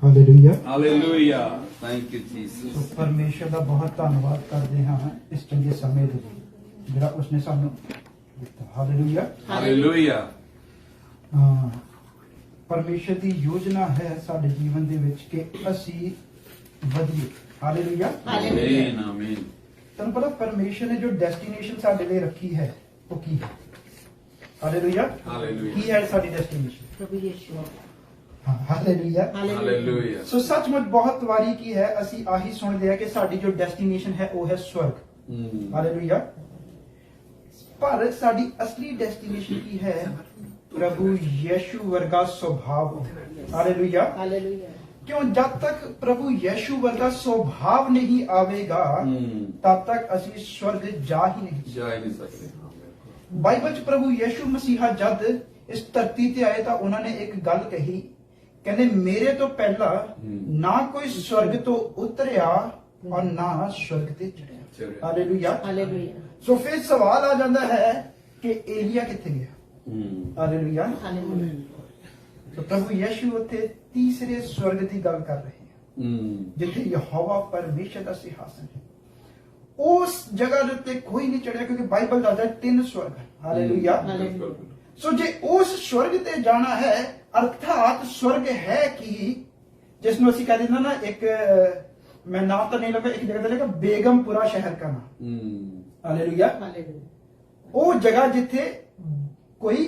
Hallelujah hallelujah thank you Jesus. ਪਰਮੇਸ਼ਰ ਦਾ ਬਹੁਤ ਧੰਨਵਾਦ ਕਰਦੇ ਹਾਂ ਇਸ ਚੰਗੇ ਸਮੇਂ ਦੇ ਲਈ ਜਿਹੜਾ ਉਸਨੇ ਸਾਨੂੰ ਦਿੱਤਾ। Hallelujah hallelujah. ਪਰਮੇਸ਼ਰ ਦੀ ਯੋਜਨਾ ਹੈ ਸਾਡੇ ਜੀਵਨ ਦੇ ਵਿੱਚ ਕਿ ਅਸੀਂ ਵਧੀਏ। ਹਾਲੇਲੂਇਆ ਆਮੀਨ ਆਮੀਨ। ਤੁਹਾਨੂੰ ਪਤਾ ਪਰਮੇਸ਼ਰ ਨੇ ਜੋ ਡੈਸਟੀਨੇਸ਼ਨ ਸਾਡੇ ਲਈ ਰੱਖੀ ਹੈ ਉਹ ਕੀ ਹੈ? Hallelujah hallelujah. ਕੀ ਹੈ ਸਾਡੀ ਡੈਸਟੀਨੇਸ਼ਨ? ਪ੍ਰਭੂ ਯਿਸੂ। Hallelujah hallelujah. ਸੋ ਸੱਚਮੁੱਚ ਬਹੁਤ ਵਾਰੀ ਕੀ ਹੈ ਅਸੀਂ ਆਹੀ ਸੁਣਦੇ ਆ ਕਿ ਸਾਡੀ ਜੋ ਡੈਸਟੀਨੇਸ਼ਨ ਹੈ ਉਹ ਹੈ ਸਵਰਗ। ਹਾਲੇਲੂਇਆ। ਪਰ ਸਾਡੀ ਅਸਲੀ ਡੈਸਟੀਨੇਸ਼ਨ ਕੀ ਹੈ? ਪ੍ਰਭੂ ਯਿਸੂ ਵਰਗਾ ਸੁਭਾਵ। Hallelujah hallelujah. क्यों जब तक प्रभु यीशु वर्गा स्वभाव नहीं आवेगा तब तक ਅਸੀਂ स्वर्ग जा ही नहीं ਸਕਦੇ। ਬਾਈਬਲ ਚ ਪ੍ਰਭੂ ਯੀਸ਼ੂ ਮਸੀਹਾ ਜਦ ਇਸ ਧਰਤੀ ਤੇ ਆਏ ਤਾਂ ਉਹਨਾਂ ਨੇ ਇੱਕ ਗੱਲ ਕਹੀ, ਕਹਿੰਦੇ ਮੇਰੇ ਤੋਂ ਪਹਿਲਾਂ ਨਾ ਕੋਈ ਸਵਰਗ ਤੋਂ ਉਤਰਿਆ ਔਰ ਨਾ ਸਵਰਗ ਤੇ ਚੜਿਆ। Hallelujah hallelujah. ਸੋ ਫਿਰ ਸਵਾਲ ਆ ਜਾਂਦਾ ਹੈ ਕਿ ਏਲੀਆ ਕਿੱਥੇ ਗਿਆ? ਹਾਲੇਲੂਇਆ। ਹਾਲੇਲੂਇਆ। तो प्रभु यीशु उत्थे तीसरे स्वर्ग की गल कर रहे हैं जिथे यहोवा परमेश्वर का सिंहासन है। उस जगह दे उत्ते कोई नहीं चढ़िया क्योंकि बाइबल दसदा 3 स्वर्ग है। हालेलुया। सो जे उस स्वर्ग ते जाना है अर्थात स्वर्ग है कि जिसमें ਅਸੀਂ कह देना ना एक मैं नाम तो नहीं लगा एक जगह ते लिखा बेगमपुरा शहर का नाम। हालेलुया। वो जगह जिथे कोई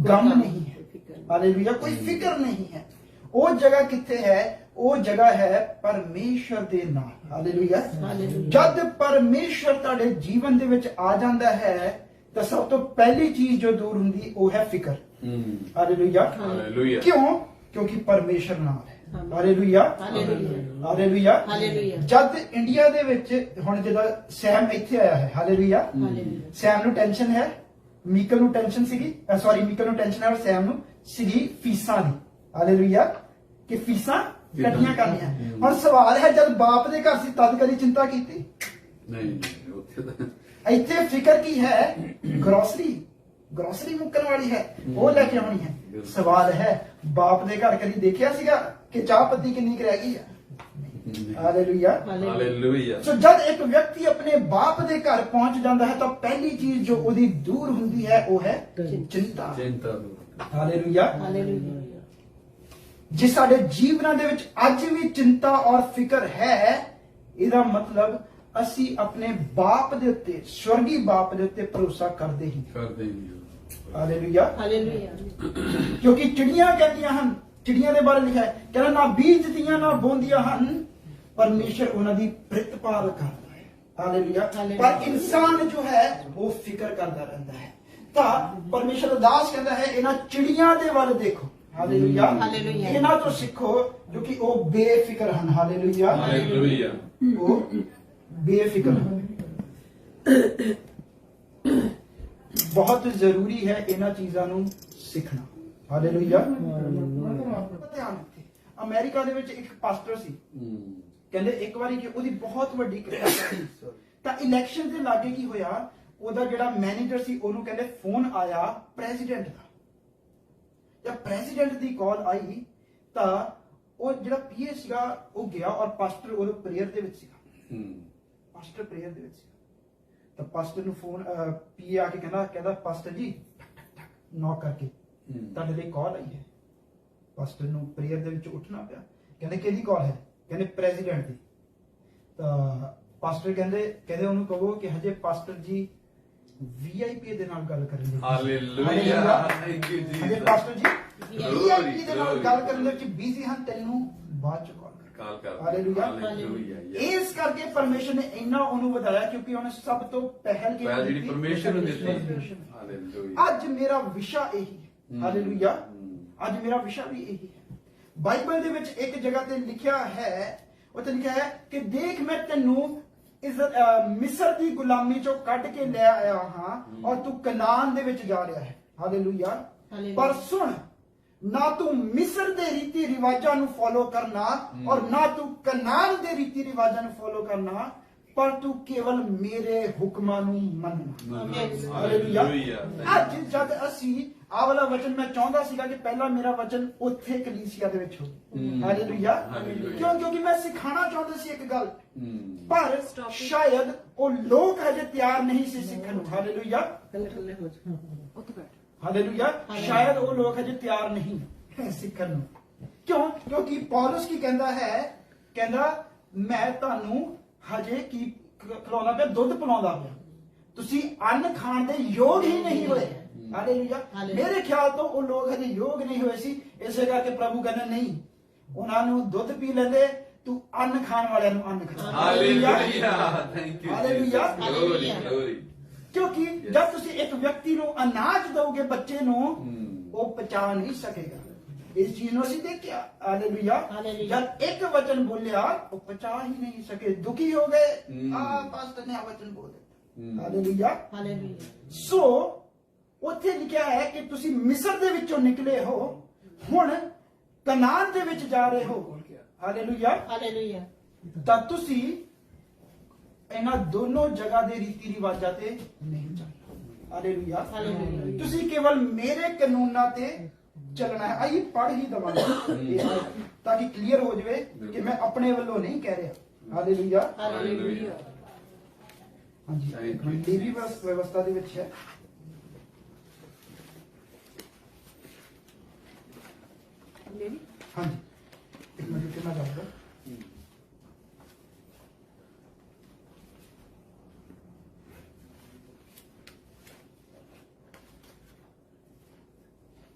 गम नहीं है। हालेलुया। कोई फिक्र नहीं है। वो जगह किथे है? वो जगह है परमेश्वर दे नाल। हालेलुया। जब परमेश्वर ਤੁਹਾਡੇ ਜੀਵਨ ਦੇ ਵਿੱਚ ਆ ਜਾਂਦਾ ਹੈ ਤਾਂ ਸਭ ਤੋਂ ਪਹਿਲੀ ਚੀਜ਼ ਜੋ ਦੂਰ ਹੁੰਦੀ ਉਹ ਹੈ ਫਿਕਰ। ਹਾਲੇਲੁਇਆ। ਹਾਲੇਲੂਇਆ। ਕਿਉਂ? ਕਿਉਂਕਿ ਪਰਮੇਸ਼ਰ ਨਾਲ ਹੈ। ਹਾਲੇਲੂਇਆ। ਹਾਲੇਲੂਇਆ। ਹਾਲੇਲੂਇਆ। ਜਦ ਇੰਡੀਆ ਦੇ ਵਿੱਚ ਹੁਣ ਜਿਹੜਾ ਸੈਮ ਇੱਥੇ ਆਇਆ ਹੈ, ਹਾਲੇਲੂਇਆ, ਸੈਮ ਨੂੰ ਟੈਨਸ਼ਨ ਹੈ, ਮੀਕਲ ਨੂੰ ਟੈਨਸ਼ਨ ਸੀਗੀ, ਸੌਰੀ ਮੀਕਲ ਨੂੰ ਟੈਨਸ਼ਨ ਹੈ ਔਰ ਸੈਮ ਨੂੰ ਸੀਗੀ ਫੀਸਾਂ ਦੀ। ਹਾਲੇਲੂਇਆ। ਕਿ ਫੀਸਾਂ ਇਕੱਠੀਆਂ ਕਰਨੀਆਂ। ਹੁਣ ਸਵਾਲ ਹੈ ਜਦ ਬਾਪ ਦੇ ਘਰ ਸੀ ਤਦ ਕਦੀ ਚਿੰਤਾ ਕੀਤੀ? ਨਹੀਂ ਉੱਥੇ ਤਾਂ ਇੱਥੇ ਫਿਕਰ ਕੀ ਹੈ? ਗਰੋਸਰੀ ਮੁੱਕਣ ਵਾਲੀ ਹੈ, ਉਹ ਲੈ ਕੇ ਆਉਣੀ ਹੈ। ਸਵਾਲ ਹੈ ਬਾਪ ਦੇ ਘਰ ਕਦੀ ਦੇਖਿਆ ਸੀਗਾ ਕਿ ਚਾਹ ਪੱਤੀ ਕਿੰਨੀ ਕੁ ਰਹਿ ਗਈ ਹੈ? ਹਾਲੇਲੂਇਆ। ਹਾਲੇਲੂਇਆ। ਸੋ ਜਦ ਇੱਕ ਵਿਅਕਤੀ ਆਪਣੇ ਬਾਪ ਦੇ ਘਰ ਪਹੁੰਚ ਜਾਂਦਾ ਹੈ ਤਾਂ ਪਹਿਲੀ ਚੀਜ਼ ਜੋ ਉਹਦੀ ਦੂਰ ਹੁੰਦੀ ਹੈ ਉਹ ਹੈ ਚਿੰਤਾ। ਹਾਲੇਲੂਇਆ। ਹਾਲੇਲੂਇਆ। ਜੇ ਸਾਡੇ ਜੀਵਨਾਂ ਦੇ ਵਿੱਚ ਅੱਜ ਵੀ ਚਿੰਤਾ ਔਰ ਫਿਕਰ ਹੈ ਇਹਦਾ ਮਤਲਬ ਅਸੀਂ ਆਪਣੇ ਬਾਪ ਦੇ ਉੱਤੇ ਸਵਰਗੀ ਬਾਪ ਦੇ ਉੱਤੇ ਭਰੋਸਾ ਕਰਦੇ ਹੀ। ਹਾਲੇਲੂਇਆ। ਹਾਲੇਲੂਇਆ। ਕਿਉਂਕਿ ਚਿੜੀਆਂ ਕਹਿੰਦੀਆਂ ਹਨ, ਚਿੜੀਆਂ ਦੇ ਬਾਰੇ ਲਿਖਿਆ ਹੈ ਕਹਿੰਦਾ ਨਾ ਬੀਜਦੀਆਂ ਨਾ ਬੋਂਦੀਆਂ ਹਨ, ਪਰਮੇਸ਼ਰ ਉਹਨਾਂ ਦੀ ਪ੍ਰਤਿਪਾਲ ਕਰਦਾ ਹੈ। ਹਾਲੇਲੂਇਆ। ਪਰ ਇਨਸਾਨ ਜੋ ਹੈ ਉਹ ਫਿਕਰ ਕਰਦਾ ਰਹਿੰਦਾ ਹੈ। ਤਾਂ ਪਰਮੇਸ਼ਰ ਦਾ ਦਾਸ ਕਹਿੰਦਾ ਹੈ ਇਹਨਾਂ ਚਿੜੀਆਂ ਦੇ ਵੱਲ ਦੇਖੋ। ਹਾਲੇਲੂਇਆ। ਇਹਨਾਂ ਤੋਂ ਸਿੱਖੋ ਕਿਉਂਕਿ ਉਹ ਬੇਫਿਕਰ ਹਨ। ਹਾਲੇਲੂਇਆ। ਹਾਲੇਲੂਇਆ। ਉਹ ਬੇਫਿਕਰ ਹਨ। ਬਹੁਤ ਜ਼ਰੂਰੀ ਹੈ ਇਹਨਾਂ ਚੀਜ਼ਾਂ ਨੂੰ ਸਿੱਖਣਾ। ਹਾਲੇਲੂਇਆ। ਧਿਆਨ ਰੱਖੇ ਅਮਰੀਕਾ ਦੇ ਵਿੱਚ ਇੱਕ ਪਾਸਟਰ ਸੀ, ਕਹਿੰਦੇ ਇੱਕ ਵਾਰੀ ਕਿ ਉਹਦੀ ਬਹੁਤ ਵੱਡੀ ਕ੍ਰਿਸਚਨ ਸੀ ਤਾਂ ਇਲੈਕਸ਼ਨ ਦੇ ਲਾਗੇ ਕੀ ਹੋਇਆ, ਉਹਦਾ ਜਿਹੜਾ ਮੈਨੇਜਰ ਸੀ ਉਹਨੂੰ ਕਹਿੰਦੇ ਫੋਨ ਆਇਆ ਪ੍ਰੈਜ਼ੀਡੈਂਟ ਦਾ। ਜਦ ਪ੍ਰੈਜ਼ੀਡੈਂਟ ਦੀ ਕਾਲ ਆਈ ਤਾਂ ਉਹ ਜਿਹੜਾ ਪੀਏ ਸੀਗਾ ਉਹ ਗਿਆ ਔਰ ਪਾਸਟਰ ਉਹ ਪ੍ਰੇਅਰ ਦੇ ਵਿੱਚ ਸੀਗਾ। ਪਾਸਟਰ ਪ੍ਰੇਅਰ ਦੇ ਵਿੱਚ ਸੀਗਾ ਤਾਂ ਪਾਸਟਰ ਨੂੰ ਫੋਨ ਪੀਏ ਆ ਕੇ ਕਹਿੰਦਾ ਪਾਸਟਰ ਜੀ ਨੌਕ ਕਰਕੇ ਤੁਹਾਡੇ ਲਈ ਕਾਲ ਆਈ ਹੈ। ਪਾਸਟਰ ਨੂੰ ਪ੍ਰੇਅਰ ਦੇ ਵਿੱਚ ਉੱਠਣਾ ਪਿਆ। ਕਹਿੰਦੇ ਕਿਹਦੀ ਕਾਲ ਹੈ? ਕਹਿੰਦੇ ਪ੍ਰੈਜ਼ੀਡੈਂਟ ਦੀ। ਤਾਂ ਪਾਸਟਰ ਕਹਿੰਦੇ ਉਹਨੂੰ ਕਹੋ ਕਿ ਹਜੇ ਪਾਸਟਰ ਜੀ ਵੀਆਈਪੀ ਦੇ ਨਾਲ ਗੱਲ ਕਰਨ ਲਈ। ਹਾਲੇਲੂਇਆ। ਥੈਂਕ ਯੂ ਜੀ। ਹਜੇ ਪਾਸਟਰ ਜੀ ਵੀਆਈਪੀ ਦੇ ਨਾਲ ਗੱਲ ਕਰਨ ਦੇ ਵਿੱਚ ਬਿਜ਼ੀ ਹਨ, ਤੈਨੂੰ ਬਾਅਦ ਚ ਕਾਲ ਕਰ। ਹਾਲੇਲੂਇਆ। ਇਸ ਕਰਕੇ ਪਰਮੇਸ਼ਰ ਨੇ ਇੰਨਾ ਉਹਨੂੰ ਵਧਾਇਆ ਕਿਉਂਕਿ ਉਹਨੇ ਸਭ ਤੋਂ ਪਹਿਲ ਜਿਹੜੀ ਪਰਮੇਸ਼ਰ ਨੂੰ ਦਿੱਤੀ। ਹਾਲੇਲੂਇਆ। ਅੱਜ ਮੇਰਾ ਵਿਸ਼ਾ ਇਹੀ ਹੈ। ਹਾਲੇਲੂਇਆ। ਅੱਜ ਮੇਰਾ ਵਿਸ਼ਾ ਵੀ ਇਹੀ ਹੈ। ਬਾਈਬਲ ਦੇ ਵਿੱਚ ਇੱਕ ਜਗ੍ਹਾ ਤੇ ਲਿਖਿਆ ਹੈ, ਉੱਥੇ ਲਿਖਿਆ ਹੈ ਕਿ ਦੇਖ ਮੈਂ ਤੈਨੂੰ ਮਿਸਰ ਦੀ ਗੁਲਾਮੀ ਚੋਂ ਕੱਢ ਕੇ ਲੈ ਆਇਆ ਹਾਂ ਔਰ ਤੂੰ ਕਨਾਨ ਦੇ ਵਿੱਚ ਜਾ ਰਿਹਾ ਹੈ। ਹਾਲੇਲੂਇਆ। ਪਰ ਸੁਣ, ਨਾ ਤੂੰ ਮਿਸਰ ਦੇ ਰੀਤੀ ਰਿਵਾਜਾਂ ਨੂੰ ਫੋਲੋ ਕਰਨਾ ਔਰ ਨਾ ਤੂੰ ਕਨਾਨ ਦੇ ਰੀਤੀ ਰਿਵਾਜਾਂ ਨੂੰ ਫੋਲੋ ਕਰਨਾ, ਪਰ ਤੂੰ ਕੇਵਲ ਮੇਰੇ ਹੁਕਮਾਂ ਨੂੰ ਮੰਨਣਾ। ਹਾਲੇਲੂਇਆ। ਅੱਜ ਜਦ ਅਸੀਂ ਆਹ ਵਾਲਾ ਵਚਨ ਮੈਂ ਚਾਹੁੰਦਾ ਸੀਗਾ ਕਿ ਪਹਿਲਾਂ ਮੇਰਾ ਵਚਨ ਉੱਥੇ ਕਲੀਸਿਆ ਦੇ ਵਿੱਚ ਹੋਵੇ। ਹਾਲੇਲੂਇਆ। ਕਿਉਂਕਿ ਮੈਂ ਸਿਖਾਉਣਾ ਚਾਹੁੰਦਾ ਸੀ ਇੱਕ ਗੱਲ, ਪਰ ਸ਼ਾਇਦ ਉਹ ਲੋਕ ਹਜੇ ਤਿਆਰ ਨਹੀਂ ਸੀ ਸਿੱਖਣ ਨੂੰ। ਹਾਲੇਲੂਇਆ। ਹਾਲੇਲੂਇਆ। ਸ਼ਾਇਦ ਉਹ ਲੋਕ ਹਜੇ ਤਿਆਰ ਨਹੀਂ ਸਿੱਖਣ ਨੂੰ। ਕਿਉਂਕਿ ਪੌਲਸ ਕੀ ਕਹਿੰਦਾ ਹੈ, ਕਹਿੰਦਾ ਮੈਂ ਤੁਹਾਨੂੰ ਹਜੇ ਕੀ ਖਿਲਾਉਂਦਾ ਪਿਆ, ਦੁੱਧ ਪਿਲਾਉਂਦਾ ਪਿਆ, ਤੁਸੀਂ ਅੰਨ ਖਾਣ ਦੇ ਯੋਗ ਹੀ ਨਹੀਂ ਹੋਏ। ਹਾਲੇਲੂਇਆ। ਮੇਰੇ ਖਿਆਲ ਤੋਂ ਉਹ ਲੋਕ ਹਜੇ ਯੋਗ ਨਹੀਂ ਹੋਏ ਸੀ, ਇਸੇ ਕਰਕੇ ਪ੍ਰਭੂ ਕਹਿੰਦਾ ਨਹੀਂ, ਉਹਨਾਂ ਨੂੰ ਦੁੱਧ ਪੀ ਲੈਂਦੇ, ਤੂੰ ਅੰਨ ਖਾਣ ਵਾਲਿਆਂ ਨੂੰ ਅੰਨ ਖਾ। Hallelujah. Thank you. Hallelujah. Glory glory. ਕਿਉਂਕਿ ਜਦ ਤੁਸੀਂ ਇੱਕ ਵਿਅਕਤੀ ਨੂੰ ਅਨਾਜ ਦੋਗੇ ਬੱਚੇ ਨੂੰ, ਉਹ ਪਚਾ ਨਹੀਂ ਸਕੇਗਾ। ਇਸ ਚੀਜ਼ ਨੂੰ ਅਸੀਂ ਦੇਖਿਆ। ਹਾਲੇਲੂਇਆ। ਜਦ ਇੱਕ ਵਚਨ ਬੋਲਿਆ ਉਹ ਪਚਾ ਹੀ ਨਹੀਂ ਸਕੇ, ਦੁਖੀ ਹੋ ਗਏ। ਪਾਸਟਰ ਨੇ ਆ ਵਚਨ ਬੋਲ ਦਿੱਤਾ। ਹਾਲੇਲੂਇਆ। ਸੋ ਉੱਥੇ ਲਿਖਿਆ ਹੈ ਕਿ ਤੁਸੀਂ ਮਿਸਰ ਦੇ ਵਿੱਚੋਂ ਨਿਕਲੇ ਹੋ, ਹੁਣ ਕਨਾਨ ਦੇ ਵਿੱਚ ਜਾ ਰਹੇ ਹੋ। ਹਾਲੇਲੂਇਆ। ਤਾਂ ਤੁਸੀਂ ਇਹਨਾਂ ਦੋਨੋਂ ਜਗ੍ਹਾ ਦੇ ਰੀਤੀ ਰਿਵਾਜਾਂ ਤੇ ਨਹੀਂ ਚੱਲਣਾ। ਹਾਲੇਲੂਇਆ। ਤੁਸੀਂ ਕੇਵਲ ਮੇਰੇ ਕਾਨੂੰਨਾਂ ਤੇ ਚੱਲਣਾ ਹੈ। ਆਈ ਪੜ੍ਹ ਹੀ ਦਵਾਂਗੇ ਤਾਂ ਕਿ ਕਲੀਅਰ ਹੋ ਜਾਵੇ ਕਿ ਮੈਂ ਆਪਣੇ ਵੱਲੋਂ ਨਹੀਂ ਕਹਿ ਰਿਹਾ। ਹਾਲੇਲੂਇਆ। ਹਾਂਜੀ, ਲੇਵੀ ਵਿਵਸਥਾ ਦੇ ਵਿੱਚ ਹੈ। ਹਾਂਜੀ, ਇੱਕ ਮਿੰਟ ਕਿੰਨਾ ਜਾਊਗਾ।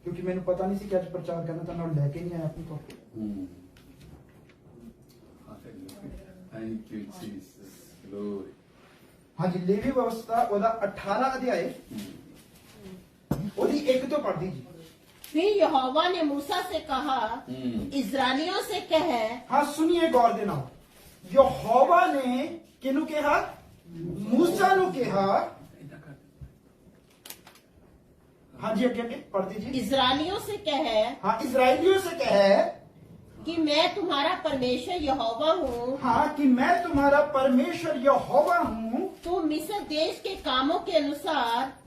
ਕਿਉਂਕਿ ਮੈਨੂੰ ਪਤਾ ਨਹੀਂ ਸੀ ਕਿ ਅੱਜ ਪ੍ਰਚਾਰ ਕਰਨਾ, ਤਾਂ ਨਾਲ ਲੈ ਕੇ ਨਹੀਂ ਆਇਆ ਆਪਣੀ copy. Thank you Jesus. Glory. ਹਾਂਜੀ, ਲੇਵੀ ਵਿਵਸਥਾ ਉਹਦਾ 18 ਅਧਿਆਏ ਉਹਦੀ 1 ਤੋਂ ਪੜ੍ਹਦੀ ਜੀ। फिर यहोवा ने मूसा से कहा, इस्राएलियों से कह। हाँ, सुनिए गौर दे नाल। यहोवा ने किनू कहा? मूसा नू कहा। हाँ जी, अगे पढ़ दीजिए। इस्राएलियों से कह। हाँ, इस्राएलियों से कह कि मैं तुम्हारा परमेश्वर यहोवा हूँ। हाँ, कि मैं तुम्हारा परमेश्वर यहोवा हूँ। तुम मिस्र देश के कामों के अनुसार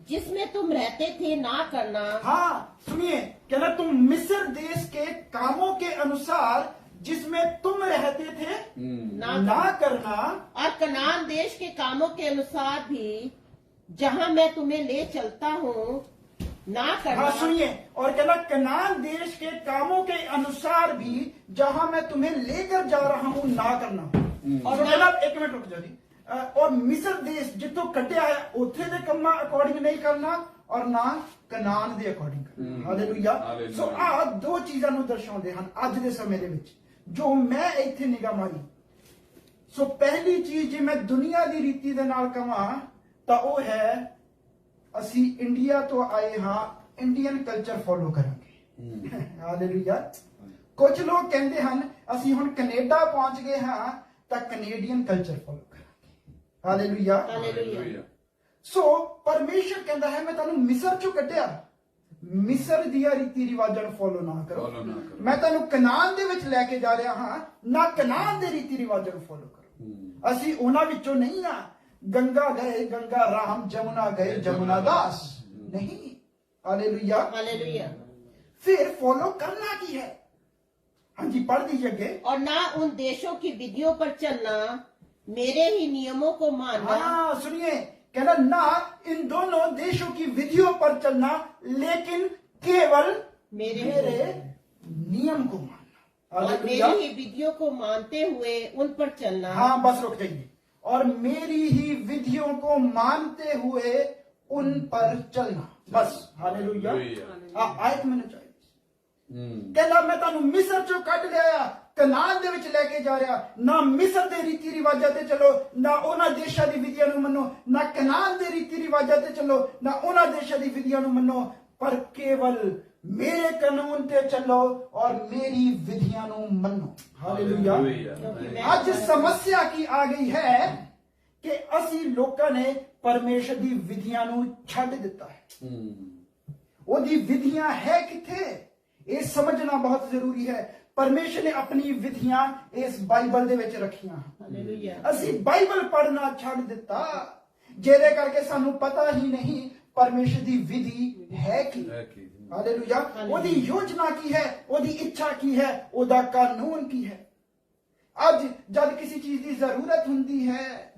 जिसमें तुम रहते थे ना करना। हाँ, सुनिए, कहना तुम मिस्र देश के कामों के अनुसार जिसमें तुम रहते थे ना करना, और कनान देश के कामों के अनुसार भी जहाँ मैं तुम्हें ले चलता हूँ ना करना। हाँ, सुनिए, और कहना कनान देश के कामों के अनुसार भी जहाँ मैं तुम्हें लेकर जा रहा हूँ ना करना। और कहना, एक मिनट रुक जाओ जी। और मिस्र देश जितों कटिया है उथे दे कम्मा अकॉर्डिंग नहीं करना और ना कनान दे अकॉर्डिंग करना। हालेलुया। सो आ दो चीज़ां ਨੂੰ ਦਰਸਾਉਂਦੇ ਹਨ ਅੱਜ ਦੇ ਸਮੇਂ ਦੇ ਵਿੱਚ ਜੋ ਮੈਂ ਇੱਥੇ ਨਿਗਾਹ ਮਾਰੀ। ਸੋ ਪਹਿਲੀ ਚੀਜ਼ ਜੇ ਮੈਂ ਦੁਨੀਆ ਦੀ ਰੀਤੀ ਦੇ ਨਾਲ ਕਹਾਂ ਤਾਂ ਉਹ ਹੈ ਅਸੀਂ ਇੰਡੀਆ ਤੋਂ ਆਏ ਹਾਂ, ਇੰਡੀਅਨ ਕਲਚਰ ਫੋਲੋ ਕਰਾਂਗੇ। ਹਾਲੇਲੂਇਆ। ਕੁਝ ਲੋਕ ਕਹਿੰਦੇ ਹਨ ਅਸੀਂ ਹੁਣ ਕੈਨੇਡਾ ਪਹੁੰਚ ਗਏ ਹਾਂ ਤਾਂ ਕੈਨੇਡੀਅਨ ਕਲਚਰ ਫੋਲੋ ਕਰਾਂਗੇ। ਹਾਲੇਲੂਇਆ। ਸੋ ਪਰਮੇਸ਼ਰ ਕਹਿੰਦਾ ਹੈ ਮੈਂ ਤੁਹਾਨੂੰ ਮਿਸਰ ਚੋਂ ਕੱਢਿਆ, ਮਿਸਰ ਦੀਆਂ ਰੀਤੀ ਰਿਵਾਜਾਂ ਨੂੰ ਫੋਲੋ ਨਾ ਕਰੋ। ਮੈਂ ਤੁਹਾਨੂੰ ਕਨਾਨ ਦੇ ਵਿੱਚ ਲੈ ਕੇ ਜਾ ਰਿਹਾ ਹਾਂ, ਨਾ ਕਨਾਨ ਦੇ ਰੀਤੀ ਰਿਵਾਜਾਂ ਨੂੰ ਫੋਲੋ ਕਰੋ। ਅਸੀਂ ਉਹਨਾਂ ਵਿੱਚੋਂ ਨਹੀਂ ਆ ਗੰਗਾ ਗਏ ਗੰਗਾ ਰਾਮ, ਜमुना गए जमुना दास नहीं। हालेलुया। फिर फॉलो करना की है। हाँ जी, पढ़ दीजिए आगे। और ना उन देशों की विधियों पर चलना, मेरे ही नियमों को मानना। हाँ, सुनिए, कहना ना इन दोनों देशों की विधियों पर चलना, लेकिन केवल मेरे नियम को मानना। और मेरी ही विधियों को मानते हुए उन पर चलना। हाँ, बस रुक जाइए। और मेरी ही विधियों को मानते हुए उन पर चलना, बस। हालेलुया। आयत मैंने चाहिए। कहना मैं तानू मिस्र चो कट लिया, कनान दे विच लेके जा रहा, ना मिस्र दे रीति रिवाजां ते चलो, ना उन्हां देशां दी विधियां नू मन्नो, ना कनान दे रीति रिवाजां ते चलो, ना उन्हां देशां दी विधियां नू मन्नो, पर केवल मेरे कानून ते चलो और मेरी विधियां नू मन्नो। हालेलुया। आज समस्या की आ गई है कि असी लोकां ने परमेश्वर दी विधियां नू छड्ड दिता है। ओदी विधियां है किथे, ये समझना बहुत जरूरी है। परमेश्वर ने अपनी विधियां इस बाइबल दे विच रखियां। हालेलुया। असी बाइबल पढ़ना छड्ड दिता, जेदे करके सानू पता ही नहीं ਪਰਮੇਸ਼ਰ ਦੀ ਵਿਧੀ ਹੈ ਕੀ? ਹੈ ਕੀ? ਹਾਲੇਲੂਇਆ। ਹਾਲੇਲੂਇਆ। ਉਹਦੀ ਯੋਜਨਾ ਕੀ ਹੈ, ਉਹਦੀ ਇੱਛਾ ਕੀ ਹੈ, ਉਹਦਾ ਕਾਨੂੰਨ ਕੀ ਹੈ? ਅੱਜ ਜਦ ਕਿਸੇ ਚੀਜ਼ ਦੀ ਜ਼ਰੂਰਤ ਹੁੰਦੀ ਹੈ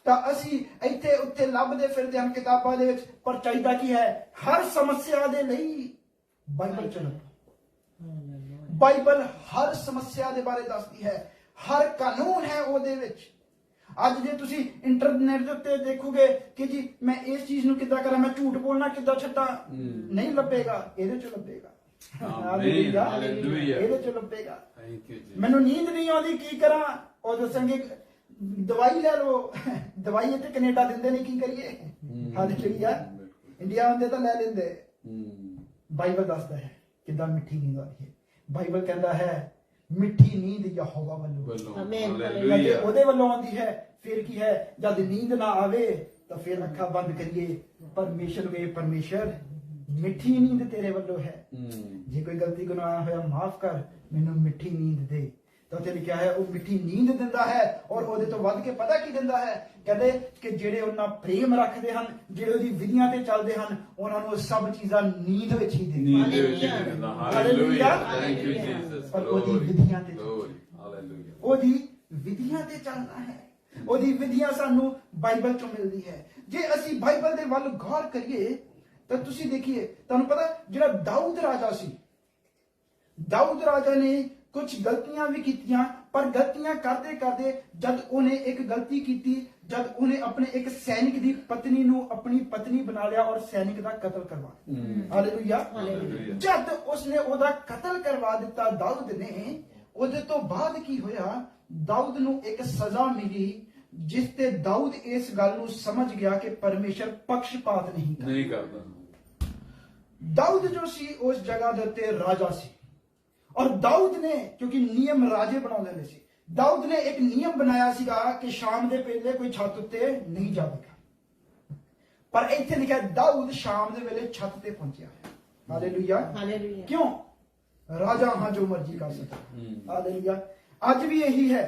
ਤਾਂ ਅਸੀਂ ਇੱਥੇ ਉੱਥੇ ਲੱਭਦੇ ਫਿਰਦੇ ਹਾਂ ਕਿਤਾਬਾਂ ਦੇ ਵਿੱਚ, ਪਰ ਚਾਹੀਦਾ ਕੀ ਹੈ? ਹਰ ਸਮੱਸਿਆ ਦੇ ਲਈ ਬਾਈਬਲ ਚ ਲੱਭੋ। ਬਾਈਬਲ ਹਰ ਸਮੱਸਿਆ ਦੇ ਬਾਰੇ ਦੱਸਦੀ ਹੈ, ਹਰ ਕਾਨੂੰਨ ਹੈ ਉਹਦੇ ਵਿੱਚ। ਅੱਜ ਜੇ ਤੁਸੀਂ ਇੰਟਰਨੈਟ ਦੇ ਉੱਤੇ ਦੇਖੋਗੇ ਕਿ ਜੀ ਮੈਂ ਇਸ ਚੀਜ਼ ਨੂੰ ਕਿੱਦਾਂ ਕਰਾਂ, ਮੈਂ ਝੂਠ ਬੋਲਣਾ ਕਿੱਦਾਂ ਛੱਡਾਂ, ਨਹੀਂ ਲੱਭੇਗਾ, ਇਹਦੇ ਚ ਲੱਭੇਗਾ। ਹਾਲੇਲੂਇਆ। ਹਾਲੇਲੂਇਆ। ਇਹਦੇ ਚ ਲੱਭੇਗਾ। ਥੈਂਕ ਯੂ ਜੀ। ਮੈਨੂੰ ਨੀਂਦ ਨਹੀਂ ਆਉਂਦੀ, ਕੀ ਕਰਾਂ? ਉਹ ਦੱਸਣਗੇ ਦਵਾਈ ਲੈ ਲਓ। ਦਵਾਈ ਇੱਥੇ ਕੈਨੇਡਾ ਦਿੰਦੇ ਨੇ, ਕੀ ਕਰੀਏ? ਹਾਲੇਲੂਇਆ। ਇੰਡੀਆ ਹੁੰਦੇ ਤਾਂ ਲੈ ਲੈਂਦੇ। ਬਾਈਬਲ ਦੱਸਦਾ ਹੈ ਕਿੱਦਾਂ ਮਿੱਠੀ ਨੀਂਦ ਆਉਂਦੀ ਹੈ। ਬਾਈਬਲ ਕਹਿੰਦਾ ਹੈ ਮਿੱਠੀ ਨੀਂਦ ਯਹੋਵਾ ਵੱਲੋਂ, ਆਮੇਨ। ਜੇ ਉਹਦੇ ਵੱਲੋਂ ਆਉਂਦੀ ਹੈ। ਫਿਰ ਕੀ ਹੈ? ਜਦ ਨੀਂਦ ਨਾ ਆਵੇ ਤਾਂ ਫਿਰ ਅੱਖਾਂ ਬੰਦ ਕਰੀਏ, ਪਰਮੇਸ਼ਰ ਵੇ ਪਰਮੇਸ਼ਰ ਮਿੱਠੀ ਨੀਂਦ ਤੇਰੇ ਵੱਲੋਂ ਹੈ। ਜੇ ਕੋਈ ਗਲਤੀ ਗੁਨਾਹ ਹੋਇਆ ਮਾਫ ਕਰ, ਮੈਨੂੰ ਮਿੱਠੀ ਨੀਂਦ ਦੇ। ਤਾਂ ਉੱਥੇ ਲਿਖਿਆ ਹੈ ਉਹ ਮਿੱਠੀ ਨੀਂਦ ਦਿੰਦਾ ਹੈ, ਔਰ ਉਹਦੇ ਤੋਂ ਵੱਧ ਕੇ ਪਤਾ ਕੀ ਦਿੰਦਾ ਹੈ? ਕਹਿੰਦੇ ਕਿ ਜਿਹੜੇ ਉਹਨਾਂ ਪ੍ਰੇਮ ਰੱਖਦੇ ਹਨ, ਜਿਹੜੇ ਉਹਦੀ ਵਿਧੀਆਂ ਤੇ ਚੱਲਦੇ ਹਨ, ਉਹਨਾਂ ਨੂੰ ਸਭ ਚੀਜ਼ਾਂ ਨੀਂਦ ਵਿੱਚ ਹੀ ਦਿੰਦਾ। ਨੀਂਦ ਦੇ ਵਿੱਚ ਹੀ ਦਿੰਦਾ। ਹਾਲੇਲੂਇਆ। Thank you Jesus. ਪਰ ਉਹਦੀ ਵਿਧੀਆਂ ਤੇ ਗਲੋਰੀ। ਹਾਲੇਲੂਇਆ। ਉਹਦੀ ਵਿਧੀਆਂ ਤੇ ਚੱਲਣਾ ਹੈ। ਉਹਦੀ ਵਿਧੀਆਂ ਸਾਨੂੰ ਬਾਈਬਲ ਚੋਂ ਮਿਲਦੀ ਹੈ। ਜੇ ਅਸੀਂ ਬਾਈਬਲ ਦੇ ਵੱਲ ਗੌਰ ਕਰੀਏ ਤਾਂ ਤੁਸੀਂ ਦੇਖੀਏ, ਤੁਹਾਨੂੰ ਪਤਾ ਜਿਹੜਾ ਦਾਊਦ ਰਾਜਾ ਸੀ, ਦਾਊਦ ਰਾਜਾ ਨੇ ਕੁਝ ਗਲਤੀਆਂ ਵੀ ਕੀਤੀਆਂ, ਪਰ ਗਲਤੀਆਂ ਕਰਦੇ ਕਰਦੇ ਜਦ ਉਹਨੇ ਇੱਕ ਗਲਤੀ ਕੀਤੀ, ਜਦ ਉਹਨੇ ਆਪਣੇ ਇੱਕ ਸੈਨਿਕ ਦੀ ਪਤਨੀ ਨੂੰ ਆਪਣੀ ਪਤਨੀ ਬਣਾ ਲਿਆ ਔਰ ਸੈਨਿਕ ਦਾ ਕਤਲ ਕਰਵਾ ਦਿੱਤਾ। ਹਾਲੇਲੂਇਆ। ਜਦ ਉਸਨੇ ਉਹਦਾ ਕਤਲ ਕਰਵਾ ਦਿੱਤਾ ਦਾਊਦ ਨੇ, ਉਹਦੇ ਤੋਂ ਬਾਅਦ ਕੀ ਹੋਇਆ? ਦਾਊਦ ਨੂੰ ਇੱਕ ਸਜ਼ਾ ਮਿਲੀ, ਜਿਸ ਤੇ ਦਾਊਦ ਇਸ ਗੱਲ ਨੂੰ ਸਮਝ ਗਿਆ ਕਿ ਪਰਮੇਸ਼ਰ ਪਕਸ਼ਪਾਤ ਨਹੀਂ ਕਰਦਾ। ਦਾਊਦ ਜੋ ਸੀ ਉਸ ਜਗ੍ਹਾ ਦੇ ਉੱਤੇ ਰਾਜਾ ਸੀ, ਔਰ ਦਾਊਦ ਨੇ ਕਿਉਂਕਿ ਨਿਯਮ ਰਾਜੇ ਬਣਾਉਂਦੇ ਨੇ ਸੀ, ਦਾਊਦ ਨੇ ਇੱਕ ਨਿਯਮ ਬਣਾਇਆ ਸੀਗਾ ਕਿ ਸ਼ਾਮ ਦੇ ਵੇਲੇ ਕੋਈ ਛੱਤ ਉੱਤੇ ਨਹੀਂ ਜਾਵੇਗਾ। ਪਰ ਇੱਥੇ ਲਿਖਿਆ ਦਾਊਦ ਸ਼ਾਮ ਦੇ ਵੇਲੇ ਛੱਤ ਤੇ ਪਹੁੰਚਿਆ। ਹਾਲੇਲੂਇਆ। ਹਾਲੇਲੂਇਆ। ਕਿਉਂ? ਰਾਜਾ ਹਾਂ ਜੋ ਮਰਜ਼ੀ ਕਰ ਸਕਦਾ। ਹਾਲੇਲੂਇਆ। ਅੱਜ ਵੀ ਇਹੀ ਹੈ,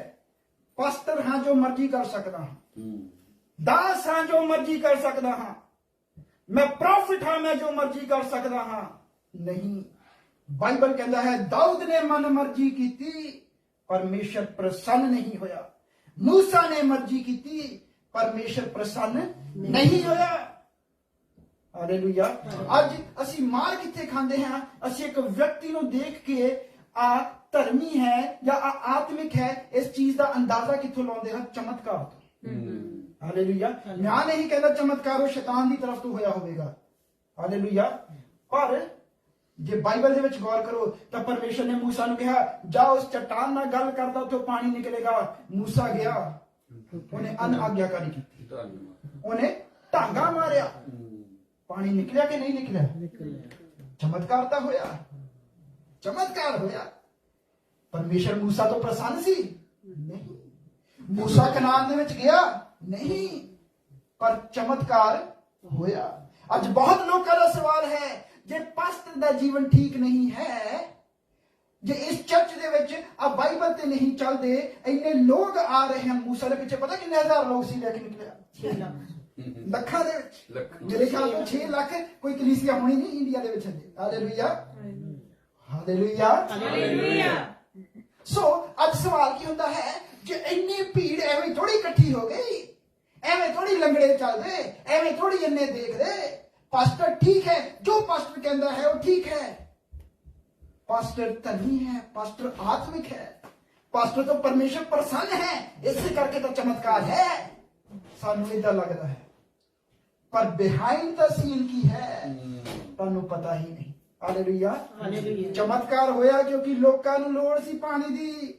ਪਾਸਟਰ ਹਾਂ ਜੋ ਮਰਜ਼ੀ ਕਰ ਸਕਦਾ ਹਾਂ, ਦਾਸ ਹਾਂ ਜੋ ਮਰਜ਼ੀ ਕਰ ਸਕਦਾ ਹਾਂ, ਮੈਂ ਪ੍ਰੋਫਿਟ ਹਾਂ ਮੈਂ ਜੋ ਮਰਜ਼ੀ ਕਰ ਸਕਦਾ ਹਾਂ। ਨਹੀਂ, ਬਾਈਬਲ ਕਹਿੰਦਾ ਹੈ ਦਾਊਦ ਨੇ ਮਨ ਮਰਜ਼ੀ ਕੀਤੀ, ਪਰਮੇਸ਼ਰ ਪ੍ਰਸੰਨ ਨਹੀਂ ਹੋਇਆ। ਮੂਸਾ ਨੇ ਮਰਜ਼ੀ ਕੀਤੀ, ਪਰਮੇਸ਼ਰ ਪ੍ਰਸੰਨ ਨਹੀਂ ਹੋਇਆ। ਹਾਲੇਲੂਇਆ। ਅੱਜ ਅਸੀਂ ਮਾਰ ਕਿੱਥੇ ਖਾਂਦੇ ਹਾਂ? ਅਸੀਂ ਇੱਕ ਵਿਅਕਤੀ ਨੂੰ ਦੇਖ ਕੇ ਆ ਧਰਮੀ ਹੈ ਜਾਂ ਆ ਆਤਮਿਕ ਹੈ, ਇਸ ਚੀਜ਼ ਦਾ ਅੰਦਾਜ਼ਾ ਕਿੱਥੋਂ ਲਾਉਂਦੇ ਹਾਂ? ਚਮਤਕਾਰ ਤੋਂ। ਹਾਲੇਲੂਇਆ। ਮੈਂ ਨਹੀਂ ਕਹਿੰਦਾ ਚਮਤਕਾਰ ਉਹ ਸ਼ੈਤਾਨ ਦੀ ਤਰਫ ਤੋਂ ਹੋਇਆ ਹੋਵੇਗਾ। ਹਾਲੇਲੂਇਆ। ਪਰ ਜੇ ਬਾਈਬਲ ਦੇ ਵਿੱਚ ਗੌਰ ਕਰੋ ਤਾਂ ਪਰਮੇਸ਼ਰ ਨੇ ਮੂਸਾ ਨੂੰ ਕਿਹਾ ਜਾ ਉਸ ਚਟਾਨ ਨਾਲ ਗੱਲ ਕਰਦਾ, ਉੱਥੋਂ ਪਾਣੀ ਨਿਕਲੇਗਾ। ਮੂਸਾ ਗਿਆ, ਉਹਨੇ ਅਨਆਗਿਆਕਾਰੀ ਕੀਤੀ, ਉਹਨੇ ਢਾਂਗਾ ਮਾਰਿਆ, ਪਾਣੀ ਨਿਕਲਿਆ ਕਿ ਨਹੀਂ ਨਿਕਲਿਆ? ਚਮਤਕਾਰ ਤਾਂ ਹੋਇਆ, ਚਮਤਕਾਰ ਹੋਇਆ। ਪਰਮੇਸ਼ਰ ਮੂਸਾ ਤੋਂ ਪ੍ਰਸੰਨ ਸੀ? ਨਹੀਂ। ਮੂਸਾ ਕਨਾਨ ਦੇ ਵਿੱਚ ਗਿਆ? ਨਹੀਂ, ਪਰ ਚਮਤਕਾਰ ਹੋਇਆ। ਅੱਜ ਬਹੁਤ ਲੋਕਾਂ ਦਾ ਸਵਾਲ ਹੈ, ਜੇ ਪਾਸਟਰ ਦਾ ਜੀਵਨ ਠੀਕ ਨਹੀਂ ਹੈ, ਜੇ ਇਸ ਚਰਚ ਦੇ ਵਿੱਚ ਆ ਬਾਈਬਲ ਤੇ ਨਹੀਂ ਚੱਲਦੇ, ਇੰਨੇ ਲੋਕ ਆ ਰਹੇ ਹਨ। ਮੂਸਾ ਦੇ ਪਿੱਛੇ ਪਤਾ ਕਿੰਨੇ ਹਜ਼ਾਰ ਲੋਕ ਸੀ ਲੈ ਕੇ ਨਿਕਲਿਆ? 6 ਲੱਖ। ਲੱਖਾਂ ਦੇ ਵਿੱਚ ਮੇਰੇ ਖਿਆਲ ਤੋਂ 6 ਲੱਖ ਕੋਈ ਕਲੀਸਿਆ ਹੋਣੀ ਨਹੀਂ ਇੰਡੀਆ ਦੇ ਵਿੱਚ ਹਜੇ। ਹਾਲੇਲੂਇਆ। ਹਾਲੇਲੂਇਆ। ਹਾਲੇਲੂਇਆ। ਸੋ ਅੱਜ ਸਵਾਲ ਕੀ ਹੁੰਦਾ ਹੈ, ਜੇ ਇੰਨੀ ਭੀੜ ਐਵੇਂ ਥੋੜੀ ਇਕੱਠੀ ਹੋ ਗਈ, ਐਵੇਂ ਥੋੜੀ ਲੰਗੜੇ ਚੱਲਦੇ, ਐਵੇਂ ਥੋੜੀ ਇੰਨੇ ਦੇਖਦੇ। ਪਾਸਟਰ ਠੀਕ ਹੈ, ਜੋ ਪਾਸਟਰ ਕਹਿੰਦਾ ਹੈ ਉਹ ਠੀਕ ਹੈ। ਪਾਸਟਰ ਧਰਮੀ ਹੈ, ਪਾਸਟਰ ਆਤਮਿਕ ਹੈ, ਪਾਸਟਰ ਤੋਂ ਪਰਮੇਸ਼ਰ ਪ੍ਰਸੰਨ ਹੈ, ਇਸੇ ਕਰਕੇ ਤਾਂ ਚਮਤਕਾਰ ਹੈ। ਸਾਨੂੰ ਏਦਾਂ ਲੱਗਦਾ ਹੈ, ਪਰ ਬਿਹਾਈਂਡ ਦਾ ਸੀਨ ਕੀ ਹੈ ਤੁਹਾਨੂੰ ਪਤਾ ਹੀ ਨਹੀਂ। ਹਾਲੇਲੂਇਆ। ਚਮਤਕਾਰ ਹੋਇਆ ਕਿਉਂਕਿ ਲੋਕਾਂ ਨੂੰ ਲੋੜ ਸੀ ਪਾਣੀ ਦੀ।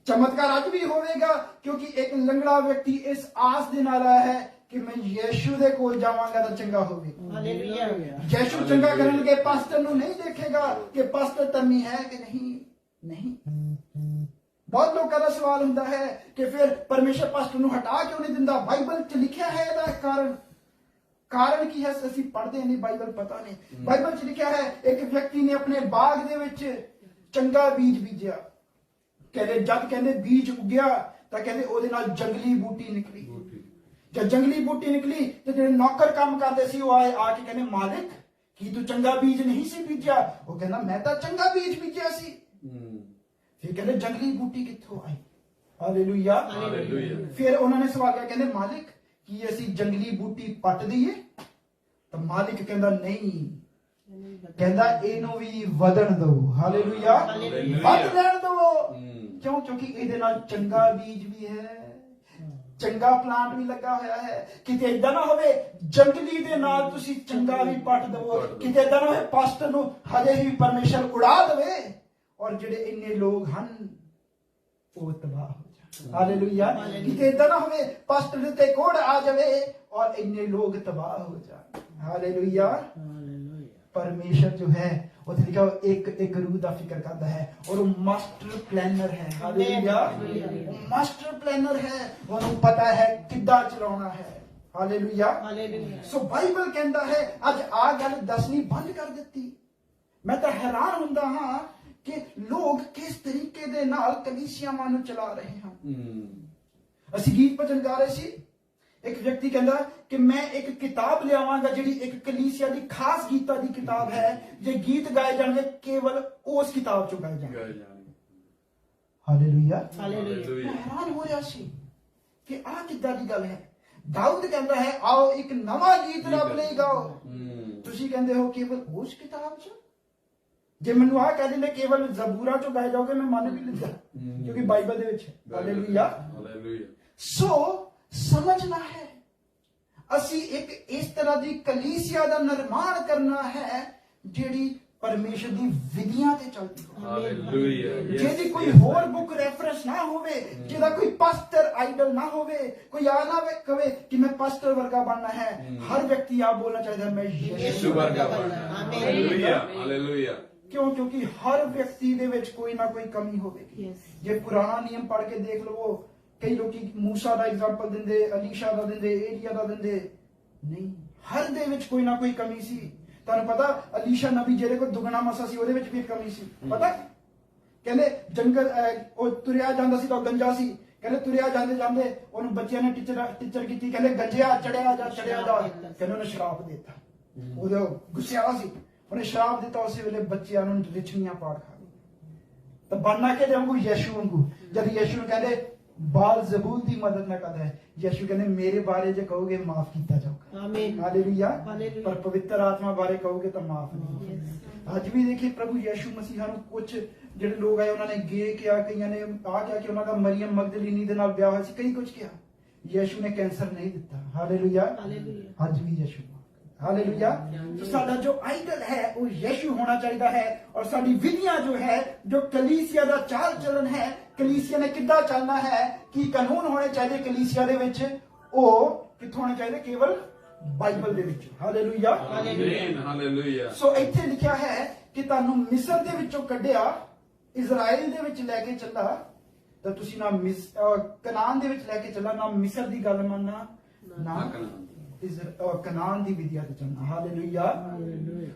ਚਮਤਕਾਰ ਅੱਜ ਵੀ ਹੋਵੇਗਾ ਕਿਉਂਕਿ ਇੱਕ ਲੰਗੜਾ ਵਿਅਕਤੀ ਇਸ ਆਸ ਦੇ ਨਾਲ ਆਇਆ ਹੈ ਕਿ ਮੈਂ ਯੀਸ਼ੂ ਦੇ ਕੋਲ ਜਾਵਾਂਗਾ ਤਾਂ ਚੰਗਾ ਹੋਵੇਗਾ। ਹਾਲੇਲੂਇਆ। ਯੀਸ਼ੂ ਚੰਗਾ ਕਰਨਗੇ, ਪਾਸਟਰ ਨੂੰ ਨਹੀਂ ਦੇਖੇਗਾ ਕਿ ਪਾਸਟਰ ਧਰਮੀ ਹੈ ਕਿ ਨਹੀਂ। ਨਹੀਂ। ਬਹੁਤ ਲੋਕਾਂ ਦਾ ਸਵਾਲ ਹੁੰਦਾ ਹੈ ਕਿ ਫਿਰ ਪਰਮੇਸ਼ਰ ਪਾਸਟਰ ਨੂੰ ਹਟਾ ਕਿਉਂ ਨਹੀਂ ਦਿੰਦਾ? ਬਾਈਬਲ 'ਚ ਲਿਖਿਆ ਹੈ ਇਹਦਾ ਕਾਰਨ ਕੀ ਹੈ? ਅਸੀਂ ਪੜ੍ਹਦੇ ਨਹੀਂ, ਬਾਈਬਲ ਪਤਾ ਨਹੀਂ। ਬਾਈਬਲ 'ਚ ਲਿਖਿਆ ਹੈ ਇੱਕ ਵਿਅਕਤੀ ਨੇ ਆਪਣੇ ਬਾਗ ਦੇ ਵਿੱਚ ਚੰਗਾ ਬੀਜ ਬੀਜਿਆ। ਕਹਿੰਦੇ ਜਦ ਕਹਿੰਦੇ ਬੀਜ ਉੱਗਿਆ ਤਾਂ ਕਹਿੰਦੇ ਉਹਦੇ ਨਾਲ ਜੰਗਲੀ ਬੂਟੀ ਨਿਕਲੀ। ਜਦ ਜੰਗਲੀ ਬੂਟੀ ਨਿਕਲੀ ਤੇ ਜਿਹੜੇ ਨੌਕਰ ਕੰਮ ਕਰਦੇ ਸੀ ਉਹ ਆਏ ਆ ਕੇ ਕਹਿੰਦੇ ਮਾਲਿਕ ਕੀ ਤੂੰ ਚੰਗਾ ਬੀਜ ਨਹੀਂ ਸੀ ਬੀਜਿਆ? ਉਹ ਕਹਿੰਦਾ ਮੈਂ ਤਾਂ ਚੰਗਾ ਬੀਜ ਬੀਜਿਆ ਸੀ। ਫਿਰ ਕਹਿੰਦੇ ਜੰਗਲੀ ਬੂਟੀ ਕਿੱਥੋਂ ਆਈ? ਹਾਲੇਲੂਇਆ। ਫਿਰ ਉਹਨਾਂ ਨੇ ਸਵਾਲ ਕੀਤਾ, ਕਹਿੰਦੇ ਮਾਲਿਕ ਕੀ ਅਸੀਂ ਜੰਗਲੀ ਬੂਟੀ ਪੱਟ ਦਈਏ? ਤਾਂ ਮਾਲਿਕ ਕਹਿੰਦਾ ਨਹੀਂ, ਕਹਿੰਦਾ ਇਹਨੂੰ ਵੀ ਵਧਣ ਦਿਓ। ਹਾਲੇਲੂਇਆ। ਵੱਧ ਲੈਣ ਦਿਓ। ਕਿਉਂ? ਕਿਉਂਕਿ ਇਹਦੇ ਨਾਲ ਚੰਗਾ ਬੀਜ ਵੀ ਹੈ, ਚੰਗਾ ਪਲਾਂਟ ਵੀ ਲੱਗਾ ਹੋਇਆ ਹੈ। ਕਿਤੇ ਇਦਾਂ ਨਾ ਹੋਵੇ ਜੰਗਲੀ ਦੇ ਨਾਲ ਤੁਸੀਂ ਚੰਗਾ ਵੀ ਪੱਟ ਦਵੋ, ਕਿਤੇ ਇਦਾਂ ਨਾ ਹੋਵੇ ਪਾਸਟਰ ਨੂੰ ਹਜੇ ਹੀ ਪਰਮੇਸ਼ਰ ਉਡਾ ਦੇਵੇ ਔਰ ਜਿਹੜੇ ਇੰਨੇ ਲੋਕ ਹਨ ਉਹ ਤਬਾਹ ਹੋ ਜਾਣ। ਹਾਲੇਲੂਇਆ। ਕਿਤੇ ਇਦਾਂ ਨਾ ਹੋਵੇ ਪਾਸਟਰ ਦੇ ਤੇ ਕੋੜ ਆ ਜਾਵੇ ਔਰ ਇੰਨੇ ਲੋਕ ਤਬਾਹ ਹੋ ਜਾਣ। ਹਾਲੇਲੂਇਆ। परमेश्वर जो है वो लिखा एक रूह का फिक्र करता है और वो मास्टर प्लानर है। हालेलुया। मास्टर प्लानर है, उन्हें पता है किद्दां चलाना है। हालेलुया। सो बाइबल कहता है अज आ गल दसनी बंद कर दी। मैं तो हैरान हुंदा हां कि लोग किस तरीके दे नाल कलीसियावां नूं चला रहे हैं। ਅਸੀਂ गीत भजन गा रहे सी, एक व्यक्ति कहता कि मैं एक किताब लियावांगा जिहड़ी एक कलीसिया दी खास गीतां दी किताब है, जे गीत गाए जाणगे केवल उस किताब चों गाए जाणगे। हालेलुया। हालेलुया। हैरान हो रहा सी कि आ किद्दां दी गल है। दाऊद कहता है आओ एक नवा गीत रब लई गाओ। तुसीं कहंदे हो केवल उस किताब च? जे मैनूं आ कह दिंदे केवल ज़बूरा चों गाए जाओगे मैं मन भी लैंदा, क्योंकि बाइबल दे विच है। हालेलुया। सो समझना है असी एक इस तरह की कलीसिया का निर्माण करना है जिहड़ी परमेश्वर की विधियां ते चलती हो, जिहदी कोई होर बुक रेफरेंस ना होवे, जिहदा कोई पास्टर आइडल ना होवे। कोई आ ना कहे कि मैं पास्टर वर्गा बनना है। हर व्यक्ति आप बोलना चाहता है मैं यीशु वर्गा बनना है। हालेलुया। क्यों? क्योंकि हर व्यक्ति दे विच कोई ना कोई कमी होवेगी। जे पुराना नियम पढ़ के देख लो, कई लोग मूसा का एग्जाम्पल देंदे, अलीशा का देंदे, एलिया का देंदे, नहीं हर दे विच कोई ना कोई कमी सी। तुहानूं पता अलीशा नबी जेरे को दुगना मसा सी, ओहदे विच भी कमी सी। पता कहंदे जंगल ओ तुरिया जांदा सी तां गंजा सी। कहंदे तुरिया जांदे जांदे ओनू बच्चियां ने टीचर कीती, कहंदे गंजिया चढ़िया जा कहंदे ओने शराप देता। ओहदे गुस्से आ सी, ओने शराप दिता। उस वेले बच्चियां नूं रिछनियां पाड़ खा गई। तां बनना के वांगू यीशु वांगू जद यीशु नूं कहंदे बाल जबूल की मदद न करता है, यीशु कहते मेरे बारे जो कहोगे माफ किया जाऊगा। आमीन। हालेलुया। पर पवित्र आत्मा बारे कहोगे तो माफ नहीं। आज भी देखिए प्रभु यीशु मसीह नूं कुछ जिहड़े लोग आए उन्होंने गे किया, कईयां ने आ क्या कि उन्होंने मरियम मगदलीनी दे नाल ब्याह होया सी, कई कुछ किया। यीशु ने कैंसर नहीं दिता। हालेलुया। आज भी यीशु। हालेलुया। तो साडा जो आइडल है वो यीशु होना चाहिए है और साडी विधियां जो है, जो कलीसिया दा चाल चलन है, कलीसिया ने किद्दां चलना है, कि कानून होने चाहिए कलीसिया दे विच, ओ कित्थों होने चाहिए? केवल बाइबल दे विच। हालेलुया। आमीन। हालेलुया। सो इत्थे लिखिया है कि तानू मिस्र दे विचों कढिया, इजराइल दे विच लेके चला, तां तुसीं ना कनान दे विच लेके चला, ना मिस्र दी गल मनना ना कनान दी विधिया ते चलना। हालेलुया।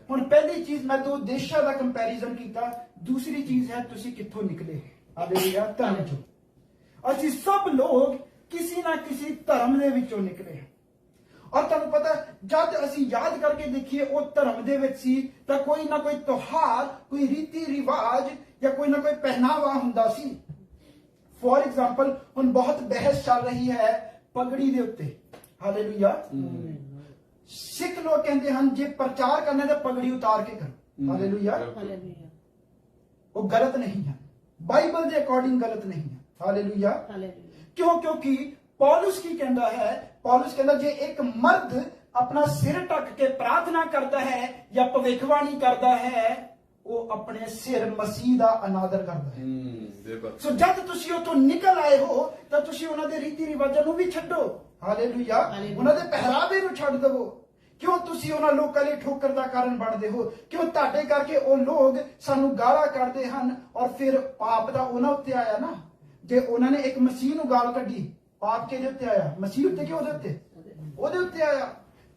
हुण पहली चीज मैं दो देशां दा कंपैरिजन कीता, दूसरी चीज है तुसीं कित्थों निकले। हालेलुया। धर्म चों असीं सब लोग किसी ना किसी धर्म दे विचों निकले हैं। और तुहानूं पता जद असीं याद करके देखिए वो धर्म दे विच सी तां कोई ना कोई त्योहार, कोई रीति रिवाज या कोई ना कोई पहनावा हुंदा सी। फॉर एग्जाम्पल हुण बहुत बहस चल रही है पगड़ी दे उत्ते। हालेलुया। सिख लोग कहते हैं जे प्रचार करना तो पगड़ी उतार के करो। हालेलुया। वो गलत नहीं है, बाइबल के अकॉर्डिंग गलत नहीं है। हालेलुया। क्यों? क्योंकि पौलुस की कहता है, पौलुस कहता जे एक मर्द अपना सिर ढक के प्रार्थना करता है या भविष्यवाणी करता है, वो अपने सिर मसीह का अनादर करता है। सो जब तुसी उतों निकल आए हो तो तुसी उन्हां दे रीति रिवाजां नूं भी छड्डो। हालेलुया। उन्हां दे पहरावे नूं छड्ड दवो। क्यों? तुसी उन्हां लोकां लई ठोकर दा कारण बनदे हो। क्यों? तुहाडे करके वो लोग सानू गाला करदे हन और फिर पाप दा उन्हां उत्ते आया ना। जे उन्हां ने एक मसीह नूं गाल कड्डी, पाप किहदे उत्ते आया? मसीह उत्ते कि ओहदे उत्ते? ओहदे उत्ते आया।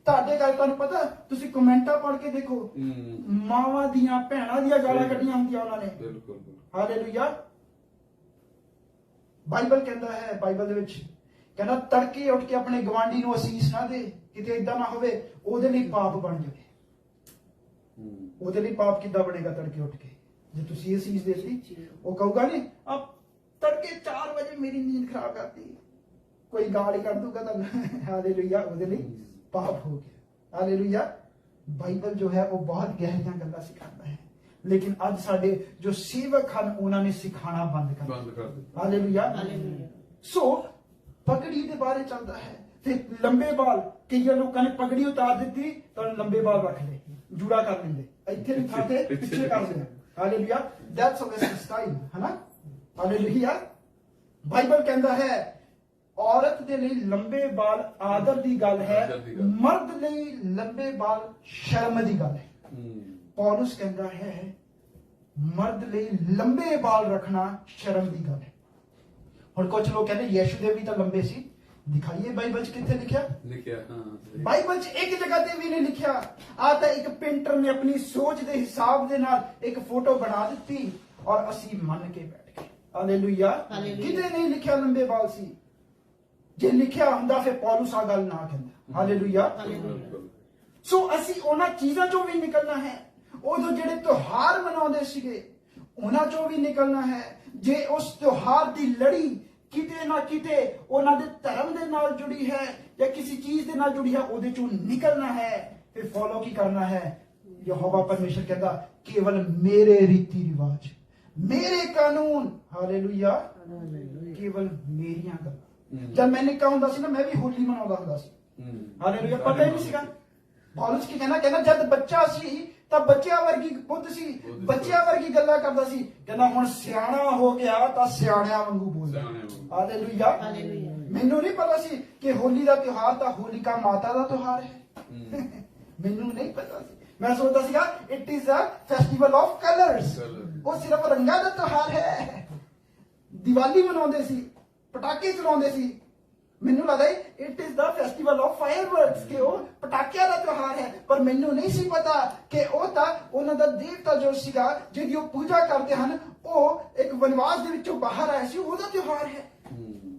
ਤੁਹਾਡੇ ਗੱਲ ਤੁਹਾਨੂੰ ਪਤਾ, ਤੁਸੀਂ ਕਮੈਂਟਾਂ ਪੜ੍ਹ ਕੇ ਦੇਖੋ, ਮਾਵਾਂ ਦੀਆਂ ਭੈਣਾਂ ਦੀਆਂ ਗਾਲਾਂ ਕੱਢੀਆਂ ਹੁੰਦੀਆਂ ਉਹਨਾਂ ਨੇ। ਹਾਲੇਲੂਇਆ। ਬਾਈਬਲ ਕਹਿੰਦਾ ਹੈ, ਬਾਈਬਲ ਦੇ ਵਿੱਚ ਕਹਿੰਦਾ ਤੜਕੇ ਉੱਠ ਕੇ ਆਪਣੇ ਗਵਾਂਢੀ ਨੂੰ ਅਸੀਸ ਨਾ ਦੇ, ਕਿਤੇ ਇਦਾਂ ਨਾ ਹੋਵੇ ਉਹਦੇ ਲਈ ਪਾਪ ਬਣ ਜਾਵੇ। ਉਹਦੇ ਲਈ ਪਾਪ ਕਿੱਦਾਂ ਬਣੇਗਾ ਤੜਕੇ ਉੱਠ ਕੇ? ਜੇ ਤੁਸੀਂ ਅਸੀਸ ਦੇ ਦਿੱਤੀ, ਉਹ ਕਹੂਗਾ ਨਹੀਂ ਆ ਤੜਕੇ 4 ਵਜੇ ਮੇਰੀ ਨੀਂਦ ਖਰਾਬ ਕਰਤੀ, ਕੋਈ ਗਾਲ ਹੀ ਕੱਢ ਦੂਗਾ ਤਾਂ ਹਾਲੇਲੂਇਆ, ਉਹਦੇ ਲਈ ਪਾਪ ਹੋ ਗਿਆ। ਹਾਲੇਲੂਇਆ। ਬਾਈਬਲ ਜੋ ਹੈ ਉਹ ਬਹੁਤ ਗਹਿਰੀਆਂ ਗੱਲਾਂ ਸਿਖਾਉਂਦਾ ਹੈ, ਲੇਕਿਨ ਅੱਜ ਸਾਡੇ ਜੋ ਸੇਵਕ ਹਨ ਉਹਨਾਂ ਨੇ ਸਿਖਾਣਾ ਬੰਦ ਕਰ ਦਿੱਤਾ। ਹਾਲੇਲੂਇਆ। ਸੋ ਪਗੜੀ ਦੇ ਬਾਰੇ ਚੱਲਦਾ ਹੈ, ਤੇ ਲੰਬੇ ਬਾਲ, ਕਈਆਂ ਲੋਕਾਂ ਨੇ ਪਗੜੀ ਉਤਾਰ ਦਿੱਤੀ ਤਾਂ ਲੰਬੇ ਬਾਲ ਰੱਖ ਲਏ, ਜੂੜਾ ਕਰ ਲੈਂਦੇ, ਇੱਥੇ ਨਹੀਂ ਖਾਤੇ ਪਿੱਛੇ ਕਰ ਲੈਂਦੇ। Hallelujah. That's a western style, ਹੈ ਨਾ। ਹਾਲੇਲੂਇਆ। ਬਾਈਬਲ ਕਹਿੰਦਾ ਹੈ ਔਰਤ ਦੇ ਲਈ ਲੰਬੇ ਬਾਲ ਆਦਰ ਦੀ ਗੱਲ ਹੈ, ਮਰਦ ਲਈ ਲੰਬੇ ਬਾਲ ਸ਼ਰਮ ਦੀ ਗੱਲ ਹੈ। ਪੌਲੁਸ ਕਹਿੰਦਾ ਹੈ ਮਰਦ ਲਈ ਲੰਬੇ ਬਾਲ ਰੱਖਣਾ ਸ਼ਰਮ ਦੀ ਗੱਲ ਹੈ। ਹੁਣ ਕੁਝ ਲੋਕ ਕਹਿੰਦੇ ਯਿਸੂ ਦੇ ਵੀ ਤਾਂ ਲੰਬੇ ਸੀ, ਦਿਖਾਈਏ ਬਾਈਬਲ 'ਚ ਕਿੱਥੇ ਲਿਖਿਆ? ਬਾਈਬਲ 'ਚ ਇੱਕ ਜਗ੍ਹਾ ਤੇ ਵੀ ਨਹੀਂ ਲਿਖਿਆ। ਆ ਤਾਂ ਇੱਕ ਪੇਂਟਰ ਨੇ ਆਪਣੀ ਸੋਚ ਦੇ ਹਿਸਾਬ ਦੇ ਨਾਲ ਇੱਕ ਫੋਟੋ ਬਣਾ ਦਿੱਤੀ ਔਰ ਅਸੀਂ ਮੰਨ ਕੇ ਬੈਠ ਗਏ। ਹਾਲੇਲੂਇਆ। ਕਿਤੇ ਨਹੀਂ ਲਿਖਿਆ ਲੰਬੇ ਬਾਲ ਸੀ। ਜੇ ਲਿਖਿਆ ਹੁੰਦਾ ਫਿਰ ਪੌਲੁਸ ਆ ਗੱਲ ਨਾ ਕਹਿੰਦਾ। ਹਾਲੇਲੂਇਆ। ਸੋ ਅਸੀਂ ਉਹਨਾਂ ਚੀਜ਼ਾਂ ਚੋਂ ਵੀ ਨਿਕਲਣਾ ਹੈ, ਉਦੋਂ ਜਿਹੜੇ ਤਿਉਹਾਰ ਮਨਾਉਂਦੇ ਸੀਗੇ ਉਹਨਾਂ ਚੋਂ ਵੀ ਨਿਕਲਣਾ ਹੈ। ਜੇ ਉਸ ਤਿਉਹਾਰ ਦੀ ਲੜੀ ਕਿਤੇ ਨਾ ਕਿਤੇ ਉਹਨਾਂ ਦੇ ਧਰਮ ਦੇ ਨਾਲ ਜੁੜੀ ਹੈ ਜਾਂ ਕਿਸੇ ਚੀਜ਼ ਦੇ ਨਾਲ ਜੁੜੀ ਹੈ, ਉਹਦੇ ਚੋਂ ਨਿਕਲਣਾ ਹੈ। ਫਿਰ ਫੋਲੋ ਕੀ ਕਰਨਾ ਹੈ? ਯਹੋਵਾ ਪਰਮੇਸ਼ਰ ਕਹਿੰਦਾ ਕੇਵਲ ਮੇਰੇ ਰੀਤੀ ਰਿਵਾਜ, ਮੇਰੇ ਕਾਨੂੰਨ, ਹਾਲੇਲੂਇਆ, ਕੇਵਲ ਮੇਰੀਆਂ ਗੱਲਾਂ। ਜਦ ਮੈਂ ਨਿੱਕਾ ਹੁੰਦਾ ਸੀ ਨਾ, ਮੈਂ ਵੀ ਹੋਲੀ ਮਨਾਉਂਦਾ ਹੁੰਦਾ ਸੀ। ਹਾਲੇਲੂਇਆ। ਪਤਾ ਹੀ ਨਹੀਂ ਸੀਗਾ। ਪੌਲੁਸ ਕੀ ਕਹਿੰਦਾ ਜਦ ਬੱਚਾ ਸੀ ਤਾਂ ਬੱਚਿਆਂ ਵਰਗੀ ਬੁੱਧ ਸੀ, ਬੱਚਿਆਂ ਵਰਗੀ ਗੱਲਾਂ ਕਰਦਾ ਸੀ। ਕਹਿੰਦਾ ਹੁਣ ਸਿਆਣਾ ਹੋ ਗਿਆ ਤਾਂ ਸਿਆਣਿਆਂ ਵਾਂਗੂ ਬੋਲਦਾ। ਹਾਲੇਲੂਇਆ। ਮੈਨੂੰ ਨਹੀਂ ਪਤਾ ਸੀ ਕਿ ਹੋਲੀ ਦਾ ਤਿਉਹਾਰ ਤਾਂ ਹੋਲਿਕਾ ਮਾਤਾ ਦਾ ਤਿਉਹਾਰ ਹੈ। ਮੈਨੂੰ ਨਹੀਂ ਪਤਾ ਸੀ। ਮੈਂ ਸੋਚਦਾ ਸੀਗਾ it is a festival of colours, ਉਹ ਸਿਰਫ ਰੰਗਾਂ ਦਾ ਤਿਉਹਾਰ ਹੈ। ਦੀਵਾਲੀ ਮਨਾਉਂਦੇ ਸੀ, ਪਟਾਕੇ ਚਲਾਉਂਦੇ ਸੀ। ਮੈਨੂੰ ਲੱਗਦਾ it is the festival of fireworks, ਕਿ ਉਹ ਪਟਾਕਿਆਂ ਦਾ ਤਿਉਹਾਰ ਹੈ। ਪਰ ਮੈਨੂੰ ਨਹੀਂ ਸੀ ਪਤਾ ਕਿ ਉਹ ਤਾਂ ਉਹਨਾਂ ਦਾ ਦੇਵਤਾ ਜੋ ਸੀਗਾ ਜਿਹਦੀ ਉਹ ਪੂਜਾ ਕਰਦੇ ਹਨ, ਉਹ ਇੱਕ ਵਨਵਾਸ ਦੇ ਵਿੱਚੋਂ ਬਾਹਰ ਆਇਆ ਸੀ, ਉਹਦਾ ਤਿਉਹਾਰ ਹੈ।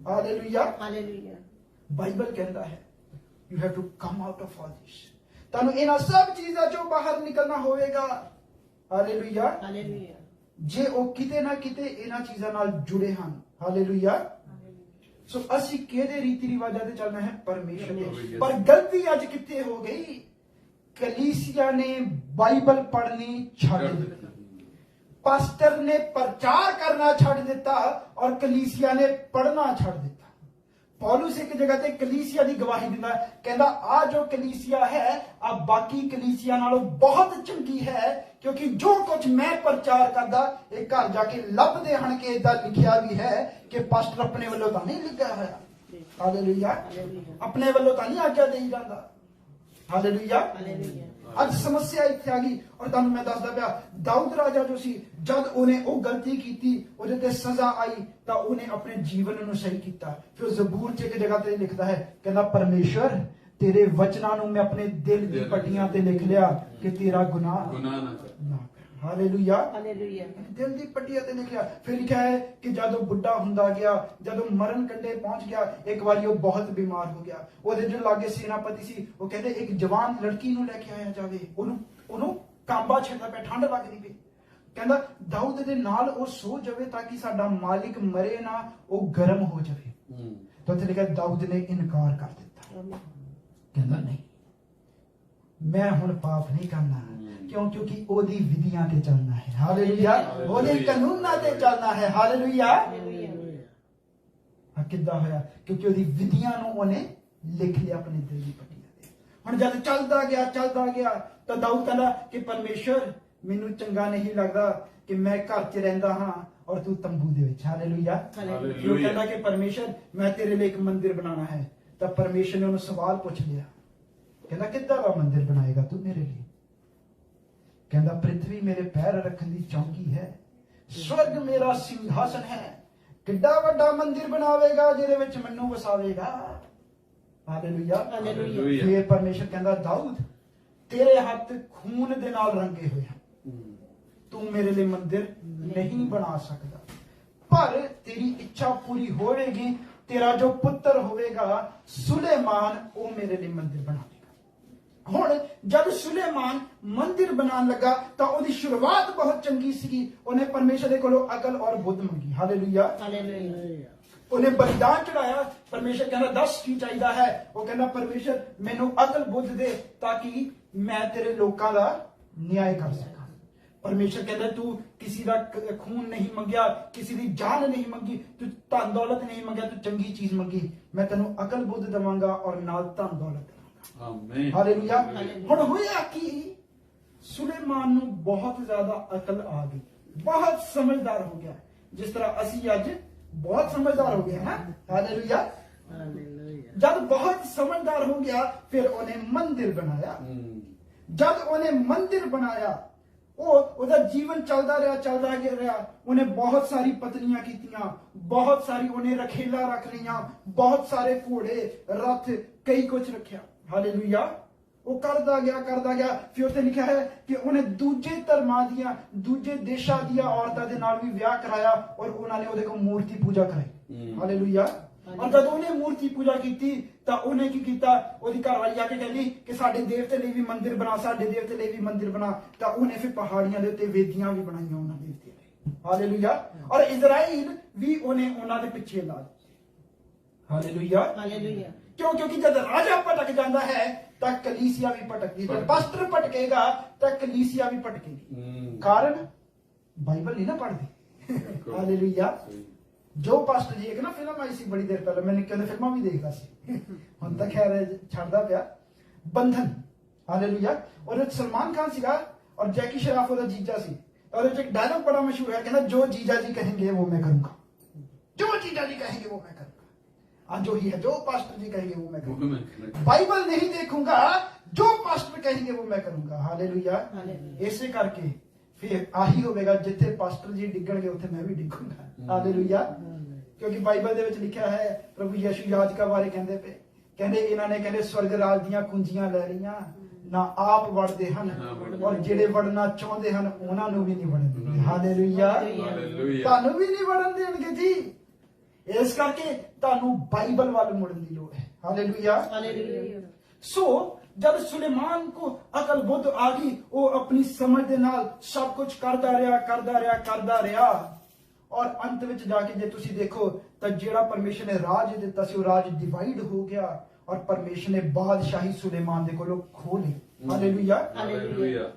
ਹਾਲੇਲੂਇਆ। ਬਾਈਬਲ ਕਹਿੰਦਾ ਹੈ you have to come out of all this. ਤੁਹਾਨੂੰ ਇਹਨਾਂ ਸਭ ਚੀਜ਼ਾਂ ਚੋਂ ਬਾਹਰ ਨਿਕਲਣਾ ਹੋਵੇਗਾ। ਹਾਲੇਲੂਇਆ। ਜੇ ਉਹ ਕਿਤੇ ਨਾ ਕਿਤੇ ਇਹਨਾਂ ਚੀਜ਼ਾਂ ਨਾਲ ਜੁੜੇ ਹਨ। ਹਾਲੇਲੂਇਆ। ਸੋ ਅਸੀਂ ਕਿਹਦੇ ਰੀਤੀ ਰਿਵਾਜਾਂ ਤੇ ਚੱਲਣਾ ਹੈ? ਪਰਮੇਸ਼ਰ ਦੇ। ਪਰ ਗਲਤੀ ਅੱਜ ਕਿੱਥੇ ਹੋ ਗਈ? ਕਲੀਸਿਆ ਨੇ ਬਾਈਬਲ ਪੜ੍ਹਨੀ ਛੱਡ ਦਿੱਤੀ, ਪਾਸਟਰ ਨੇ ਪ੍ਰਚਾਰ ਕਰਨਾ ਛੱਡ ਦਿੱਤਾ ਔਰ ਕਲੀਸਿਆ ਨੇ ਪੜ੍ਹਨਾ ਛੱਡ ਦਿੱਤਾ। ਪੌਲੁਸ ਇੱਕ ਜਗ੍ਹਾ ਤੇ ਕਲੀਸਿਆ ਦੀ ਗਵਾਹੀ ਦਿੰਦਾ, ਕਹਿੰਦਾ ਆ ਜੋ ਕਲੀਸਿਆ ਹੈ ਆ ਬਾਕੀ ਕਲੀਸਿਆ ਨਾਲੋਂ ਬਹੁਤ ਚੰਗੀ ਹੈ, ਕਿਉਂਕਿ ਜੋ ਕੁਝ ਮੈਂ ਪ੍ਰਚਾਰ ਕਰਦਾ ਇਹ ਘਰ ਜਾ ਕੇ ਲੱਭਦੇ ਹਨ ਕਿ ਇਦਾਂ ਲਿਖਿਆ ਵੀ ਹੈ ਕਿ ਪਾਸਟਰ ਆਪਣੇ ਵੱਲੋਂ ਤਾਂ ਨਹੀਂ ਲਿਖਿਆ ਹੋਇਆ। ਹਾਲੇਲੂਇਆ। ਆਪਣੇ ਵੱਲੋਂ ਤਾਂ ਨਹੀਂ ਆਗਿਆ ਦੇਈ ਜਾਂਦਾ। ਹਾਲੇਲੂਇਆ। ਅੱਜ ਸਮੱਸਿਆ ਇੱਥੇ ਆ ਗਈ। ਔਰ ਤੁਹਾਨੂੰ ਮੈਂ ਦੱਸਦਾ ਪਿਆ, ਦਾਊਦ ਰਾਜਾ ਜੋ ਸੀ, ਜਦ ਉਹਨੇ ਉਹ ਗਲਤੀ ਕੀਤੀ, ਉਹਦੇ ਤੇ ਸਜ਼ਾ ਆਈ ਤਾਂ ਉਹਨੇ ਆਪਣੇ ਜੀਵਨ ਨੂੰ ਸਹੀ ਕੀਤਾ। ਫਿਰ ਜ਼ਬੂਰ 'ਚ ਇੱਕ ਜਗ੍ਹਾ ਤੇ ਲਿਖਦਾ ਹੈ, ਕਹਿੰਦਾ ਪਰਮੇਸ਼ਰ ਤੇਰੇ ਵਚਨਾਂ ਨੂੰ ਮੈਂ ਆਪਣੇ ਦਿਲ ਦੀ ਪੱਟੀਆਂ ਤੇ ਲਿਖ ਲਿਆ ਕਿ ਤੇਰਾ ਗੁਨਾਹ ਨਾ ਕਰ। ਹਾਲੇਲੂਇਆ। ਦਿਲ ਦੀ ਪੱਟੀਆਂ ਤੇ ਲਿਖਿਆ। ਫਿਰ ਲਿਖਿਆ ਹੈ ਕਿ ਜਦੋਂ ਬੁੱਢਾ ਹੁੰਦਾ ਗਿਆ, ਜਦੋਂ ਮਰਨ ਕੰਢੇ ਪਹੁੰਚ ਗਿਆ, ਇੱਕ ਵਾਰੀ ਉਹ ਬਹੁਤ ਬਿਮਾਰ ਹੋ ਗਿਆ। ਉਹਦੇ ਜੋ ਲਾਗੇ ਸੈਨਾਪਤੀ ਸੀ, ਉਹ ਕਹਿੰਦੇ ਇੱਕ ਜਵਾਨ ਲੜਕੀ ਨੂੰ ਲੈ ਕੇ ਆਇਆ ਜਾਵੇ, ਉਹਨੂੰ ਕਾਂਬਾ ਛੱਡਦਾ ਪਿਆ, ਠੰਡ ਲੱਗਦੀ ਪਈ। ਕਹਿੰਦਾ ਦਾਊਦ ਦੇ ਨਾਲ ਉਹ ਸੋ ਜਾਵੇ ਤਾਂ ਕਿ ਸਾਡਾ ਮਾਲਿਕ ਮਰੇ ਨਾ, ਉਹ ਗਰਮ ਹੋ ਜਾਵੇ। ਤਾਂ ਉੱਥੇ ਲਿਖਿਆ ਦਾਊਦ ਨੇ ਇਨਕਾਰ ਕਰ ਦਿੱਤਾ। ਕਹਿੰਦਾ ਨਹੀਂ, ਮੈਂ ਹੁਣ ਪਾਪ ਨਹੀਂ ਕਰਨਾ, ਕਿਉਂਕਿ ਉਹਦੀ ਵਿਧੀਆਂ ਤੇ ਚੱਲਣਾ ਹੈ। ਹਾਲੇਲੂਇਆ। ਉਹਦੇ ਕਾਨੂੰਨਾਂ ਤੇ ਚੱਲਣਾ ਹੈ। ਹਾਲੇਲੂਇਆ। ਕਿੱਦਾਂ ਹੋਇਆ? ਕਿਉਂਕਿ ਉਹਦੀ ਵਿਧੀਆਂ ਨੂੰ ਉਹਨੇ ਲਿਖ ਲਿਆ ਆਪਣੇ ਦਿਲ ਦੀ ਪੱਟੀਆਂ ਤੇ। ਹੁਣ ਜਦ ਚੱਲਦਾ ਗਿਆ ਤਾਂ ਦਾਊਦ ਕਹਿੰਦਾ ਕਿ ਪਰਮੇਸ਼ਰ ਮੈਨੂੰ ਚੰਗਾ ਨਹੀਂ ਲੱਗਦਾ ਕਿ ਮੈਂ ਘਰ 'ਚ ਰਹਿੰਦਾ ਹਾਂ ਔਰ ਤੂੰ ਤੰਬੂ ਦੇ ਵਿੱਚ। ਹਾਲੇਲੂਇਆ। ਉਹ ਕਹਿੰਦਾ ਕਿ ਪਰਮੇਸ਼ਰ ਮੈਂ ਤੇਰੇ ਲਈ ਇੱਕ ਮੰਦਿਰ ਬਣਾਉਣਾ ਹੈ। ਤਾਂ ਪਰਮੇਸ਼ਰ ਨੇ ਉਹਨੂੰ ਸਵਾਲ ਪੁੱਛ ਲਿਆ, ਕਹਿੰਦਾ ਕਿੱਦਾਂ ਦਾ ਮੰਦਿਰ ਬਣਾਏਗਾ ਤੂੰ ਮੇਰੇ ਲਈ? ਕਹਿੰਦਾ ਪ੍ਰਿਥਵੀ ਮੇਰੇ ਪੈਰ ਰੱਖਣ ਦੀ ਚੌਂਕੀ ਹੈ, ਸਵਰਗ ਮੇਰਾ ਸਿੰਘਾਸਨ ਹੈ। ਕਿੱਡਾ ਵੱਡਾ ਮੰਦਿਰ ਬਣਾਵੇਗਾ ਜਿਹਦੇ ਵਿੱਚ ਮੈਨੂੰ ਵਸਾਵੇਗਾ। ਹਾਲੇਲੂਇਆ। ਫਿਰ ਪਰਮੇਸ਼ਰ ਕਹਿੰਦਾ ਦਾਊਦ ਤੇਰੇ ਹੱਥ ਖੂਨ ਦੇ ਨਾਲ ਰੰਗੇ ਹੋਏ ਹਨ, ਤੂੰ ਮੇਰੇ ਲਈ ਮੰਦਿਰ ਨਹੀਂ ਬਣਾ ਸਕਦਾ, ਪਰ ਤੇਰੀ ਇੱਛਾ ਪੂਰੀ ਹੋਵੇਗੀ तेरा जो पुत्र होवेगा सुलेमान वो मेरे लिए मंदिर बनावेगा। ਹੁਣ ਜਦ ਸੁਲੇਮਾਨ ਮੰਦਿਰ ਬਣਾਉਣ ਲੱਗਾ ਤਾਂ ਉਹਦੀ ਸ਼ੁਰੂਆਤ ਬਹੁਤ ਚੰਗੀ ਸੀਗੀ। ਉਹਨੇ ਪਰਮੇਸ਼ਰ ਦੇ ਕੋਲੋਂ ਅਕਲ ਔਰ ਬੁੱਧ ਮੰਗੀ। Hallelujah hallelujah. ਉਹਨੇ ਬਲੀਦਾਨ ਚੜਾਇਆ। ਪਰਮੇਸ਼ਰ ਕਹਿੰਦਾ ਦੱਸ ਕੀ ਚਾਹੀਦਾ ਹੈ। ਉਹ ਕਹਿੰਦਾ ਪਰਮੇਸ਼ਰ ਮੈਨੂੰ ਅਕਲ ਬੁੱਧ ਦੇ ਤਾਂ ਕਿ ਮੈਂ ਤੇਰੇ ਲੋਕਾਂ ਦਾ ਨਿਆਂ ਕਰ ਸਕਾਂ। ਪਰਮੇਸ਼ਰ ਕਹਿੰਦਾ ਤੂੰ ਕਿਸੇ ਦਾ ਖੂਨ ਨਹੀਂ ਮੰਗਿਆ, ਕਿਸੇ ਦੀ ਜਾਨ ਨਹੀਂ ਮੰਗੀ, ਤੂੰ ਧਨ ਦੌਲਤ ਨਹੀਂ ਮੰਗਿਆ, ਤੂੰ ਚੰਗੀ ਚੀਜ਼ ਮੰਗੀ। ਮੈਂ ਤੈਨੂੰ ਅਕਲ ਬੁੱਧ ਦੇਵਾਂਗਾ ਔਰ ਨਾਲ ਧਨ ਦੌਲਤ। ਆਮੀਨ। ਹਾਲੇਲੂਇਆ। ਹੁਣ ਹੋਇਆ ਕਿ ਸੁਲੇਮਾਨ ਨੂੰ ਬਹੁਤ ਜ਼ਿਆਦਾ ਅਕਲ ਆ ਗਈ, ਬਹੁਤ ਸਮਝਦਾਰ ਹੋ ਗਿਆ। ਜਿਸ ਤਰ੍ਹਾਂ ਅਸੀਂ ਅੱਜ ਬਹੁਤ ਸਮਝਦਾਰ ਹੋ ਗਏ ਨਾ। ਹਾਲੇਲੂਇਆ। ਜਦ ਬਹੁਤ ਸਮਝਦਾਰ ਹੋ ਗਿਆ ਫਿਰ ਉਹਨੇ ਮੰਦਿਰ ਬਣਾਇਆ। ਜਦ ਉਹਨੇ ਮੰਦਿਰ ਬਣਾਇਆ ਉਹਦਾ ਜੀਵਨ ਚੱਲਦਾ ਰਿਹਾ। ਉਹਨੇ ਬਹੁਤ ਸਾਰੀ ਪਤਨੀਆਂ ਕੀਤੀਆਂ, ਬਹੁਤ ਸਾਰੀ ਉਹਨੇ ਰਖੇਲਾ ਰੱਖ ਲਈਆਂ, ਬਹੁਤ ਸਾਰੇ ਘੋੜੇ ਰੱਥ ਕਈ ਕੁਝ ਰੱਖਿਆ। ਹਾਲੇਲੂਇਆ। ਉਹ ਕਰਦਾ ਗਿਆ। ਫਿਰ ਉੱਥੇ ਲਿਖਿਆ ਹੈ ਕਿ ਉਹਨੇ ਦੂਜੇ ਧਰਮਾਂ ਦੀਆਂ, ਦੂਜੇ ਦੇਸ਼ਾਂ ਦੀਆਂ ਔਰਤਾਂ ਦੇ ਨਾਲ ਵੀ ਵਿਆਹ ਕਰਾਇਆ ਔਰ ਉਹਨਾਂ ਨੇ ਉਹਦੇ ਕੋਲ ਮੂਰਤੀ ਪੂਜਾ ਕਰਾਈ। ਹਾਲੇਲੂਇਆ। ਔਰ ਜਦ ਉਹਨੇ ਮੂਰਤੀ ਪੂਜਾ ਕੀਤੀ ਤਾਂ ਉਹਨੇ ਕੀ ਕੀਤਾ, ਉਹਦੀ ਘਰਵਾਲੀ ਆ ਕੇ ਕਹਿੰਦੀ ਕਿ ਸਾਡੇ ਦੇਵਤੇ ਲਈ ਵੀ ਮੰਦਿਰ ਬਣਾ, ਸਾਡੇ ਦੇਵਤੇ ਲਈ ਵੀ ਮੰਦਿਰ ਬਣਾ। ਤਾਂ ਉਹਨੇ ਫਿਰ ਪਹਾੜੀਆਂ ਦੇ ਉੱਤੇ ਵੇਦੀਆਂ ਵੀ ਬਣਾਈਆਂ ਉਹਨਾਂ ਦੇਵਤੇ ਲਈ। ਹਾਲੇਲੂਇਆ। ਔਰ ਇਜ਼ਰਾਈਲ ਵੀ ਉਹਨੇ ਉਹਨਾਂ ਦੇ ਪਿੱਛੇ ਲਾ ਦਿੱਤੇ। ਹਾਲੇਲੂਇਆ। हालेलुया। क्योंकि जब राजा पटक जाता है तो कलीसिया भी पटकती है। पास्टर पटकेगा तो कलीसिया भी पटकेगी। कारण बाइबल नहीं ना पढ़ते। हालेलुया। जो पास्टर जी एक ना फिल्म आई सी बड़ी देर पहले, मैंने कहते फिल्मा भी देखा सी, हम तो खैर छड़दा पिया, बंधन। हालेलुया। और सलमान खान सीगा और जैकी श्रॉफ ओदा जीजा सी और एक डायलॉग बड़ा मशहूर है, कहना जो जीजा जी कहेंगे वो मैं करूंगा, जो जीजा जी कहेंगे वो मैं करूंगा। आज जो ही है, जो पास्टर जी कहेंगे वो मैं करूंगा। बाइबल नहीं देखूंगा, जो पास्टर कहेंगे वो मैं करूंगा। हालेलुया। ऐसे करके फिर आही होगा जिथे पास्टर जी डिगणगे उथे मैं भी डिगूंगा। हालेलुया। क्योंकि बाइबल ਦੇ ਵਿੱਚ ਲਿਖਿਆ ਹੈ ਪ੍ਰਭੂ ਯਿਸੂ याजका ਬਾਰੇ ਕਹਿੰਦੇ ਪਏ, ਕਹਿੰਦੇ ਇਹਨਾਂ ਨੇ ਕਹਿੰਦੇ ਸਵਰਗ ਰਾਜ ਦੀਆਂ ਕੁੰਜੀਆਂ ਲੈ ਲਈਆਂ, ਨਾ ਆਪ ਵੜਦੇ ਹਨ ਔਰ ਜਿਹੜੇ ਵੜਨਾ ਚਾਹੁੰਦੇ ਹਨ ਉਹਨਾਂ ਨੂੰ ਵੀ ਨਹੀਂ ਵੜਨ ਦਿੰਦੇ। ਹਾਲੇਲੂਇਆ। ਤੁਹਾਨੂੰ ਵੀ ਨਹੀਂ ਵੜਨ ਦੇਣਗੇ ਜੀ। ਇਸ ਕਰਕੇ ਤੁਹਾਨੂੰ ਬਾਈਬਲ ਵੱਲ ਮੁੜਨ ਦੀ ਲੋੜ ਹੈ। ਹਾਲੇਲੂਇਆ। ਸੋ ਜਦ ਸੁਲੇਮਾਨ ਕੋ ਅਕਲ ਬੁੱਧ ਆ ਗਈ, ਉਹ ਆਪਣੀ ਸਮਝ ਦੇ ਨਾਲ ਸਭ ਕੁਝ ਕਰਦਾ ਰਿਹਾ ਔਰ ਅੰਤ ਵਿੱਚ ਜਾ ਕੇ ਜੇ ਤੁਸੀਂ ਦੇਖੋ ਤਾਂ ਜਿਹੜਾ ਪਰਮੇਸ਼ਰ ਨੇ ਰਾਜ ਦਿੱਤਾ ਸੀ ਉਹ ਰਾਜ ਡਿਵਾਈਡ ਹੋ ਗਿਆ ਔਰ ਪਰਮੇਸ਼ਰ ਨੇ ਬਾਦਸ਼ਾਹੀ ਸੁਲੇਮਾਨ ਦੇ ਕੋਲੋਂ ਖੋਹ ਲਈ। ਹਾਲੇਲੂਇਆ।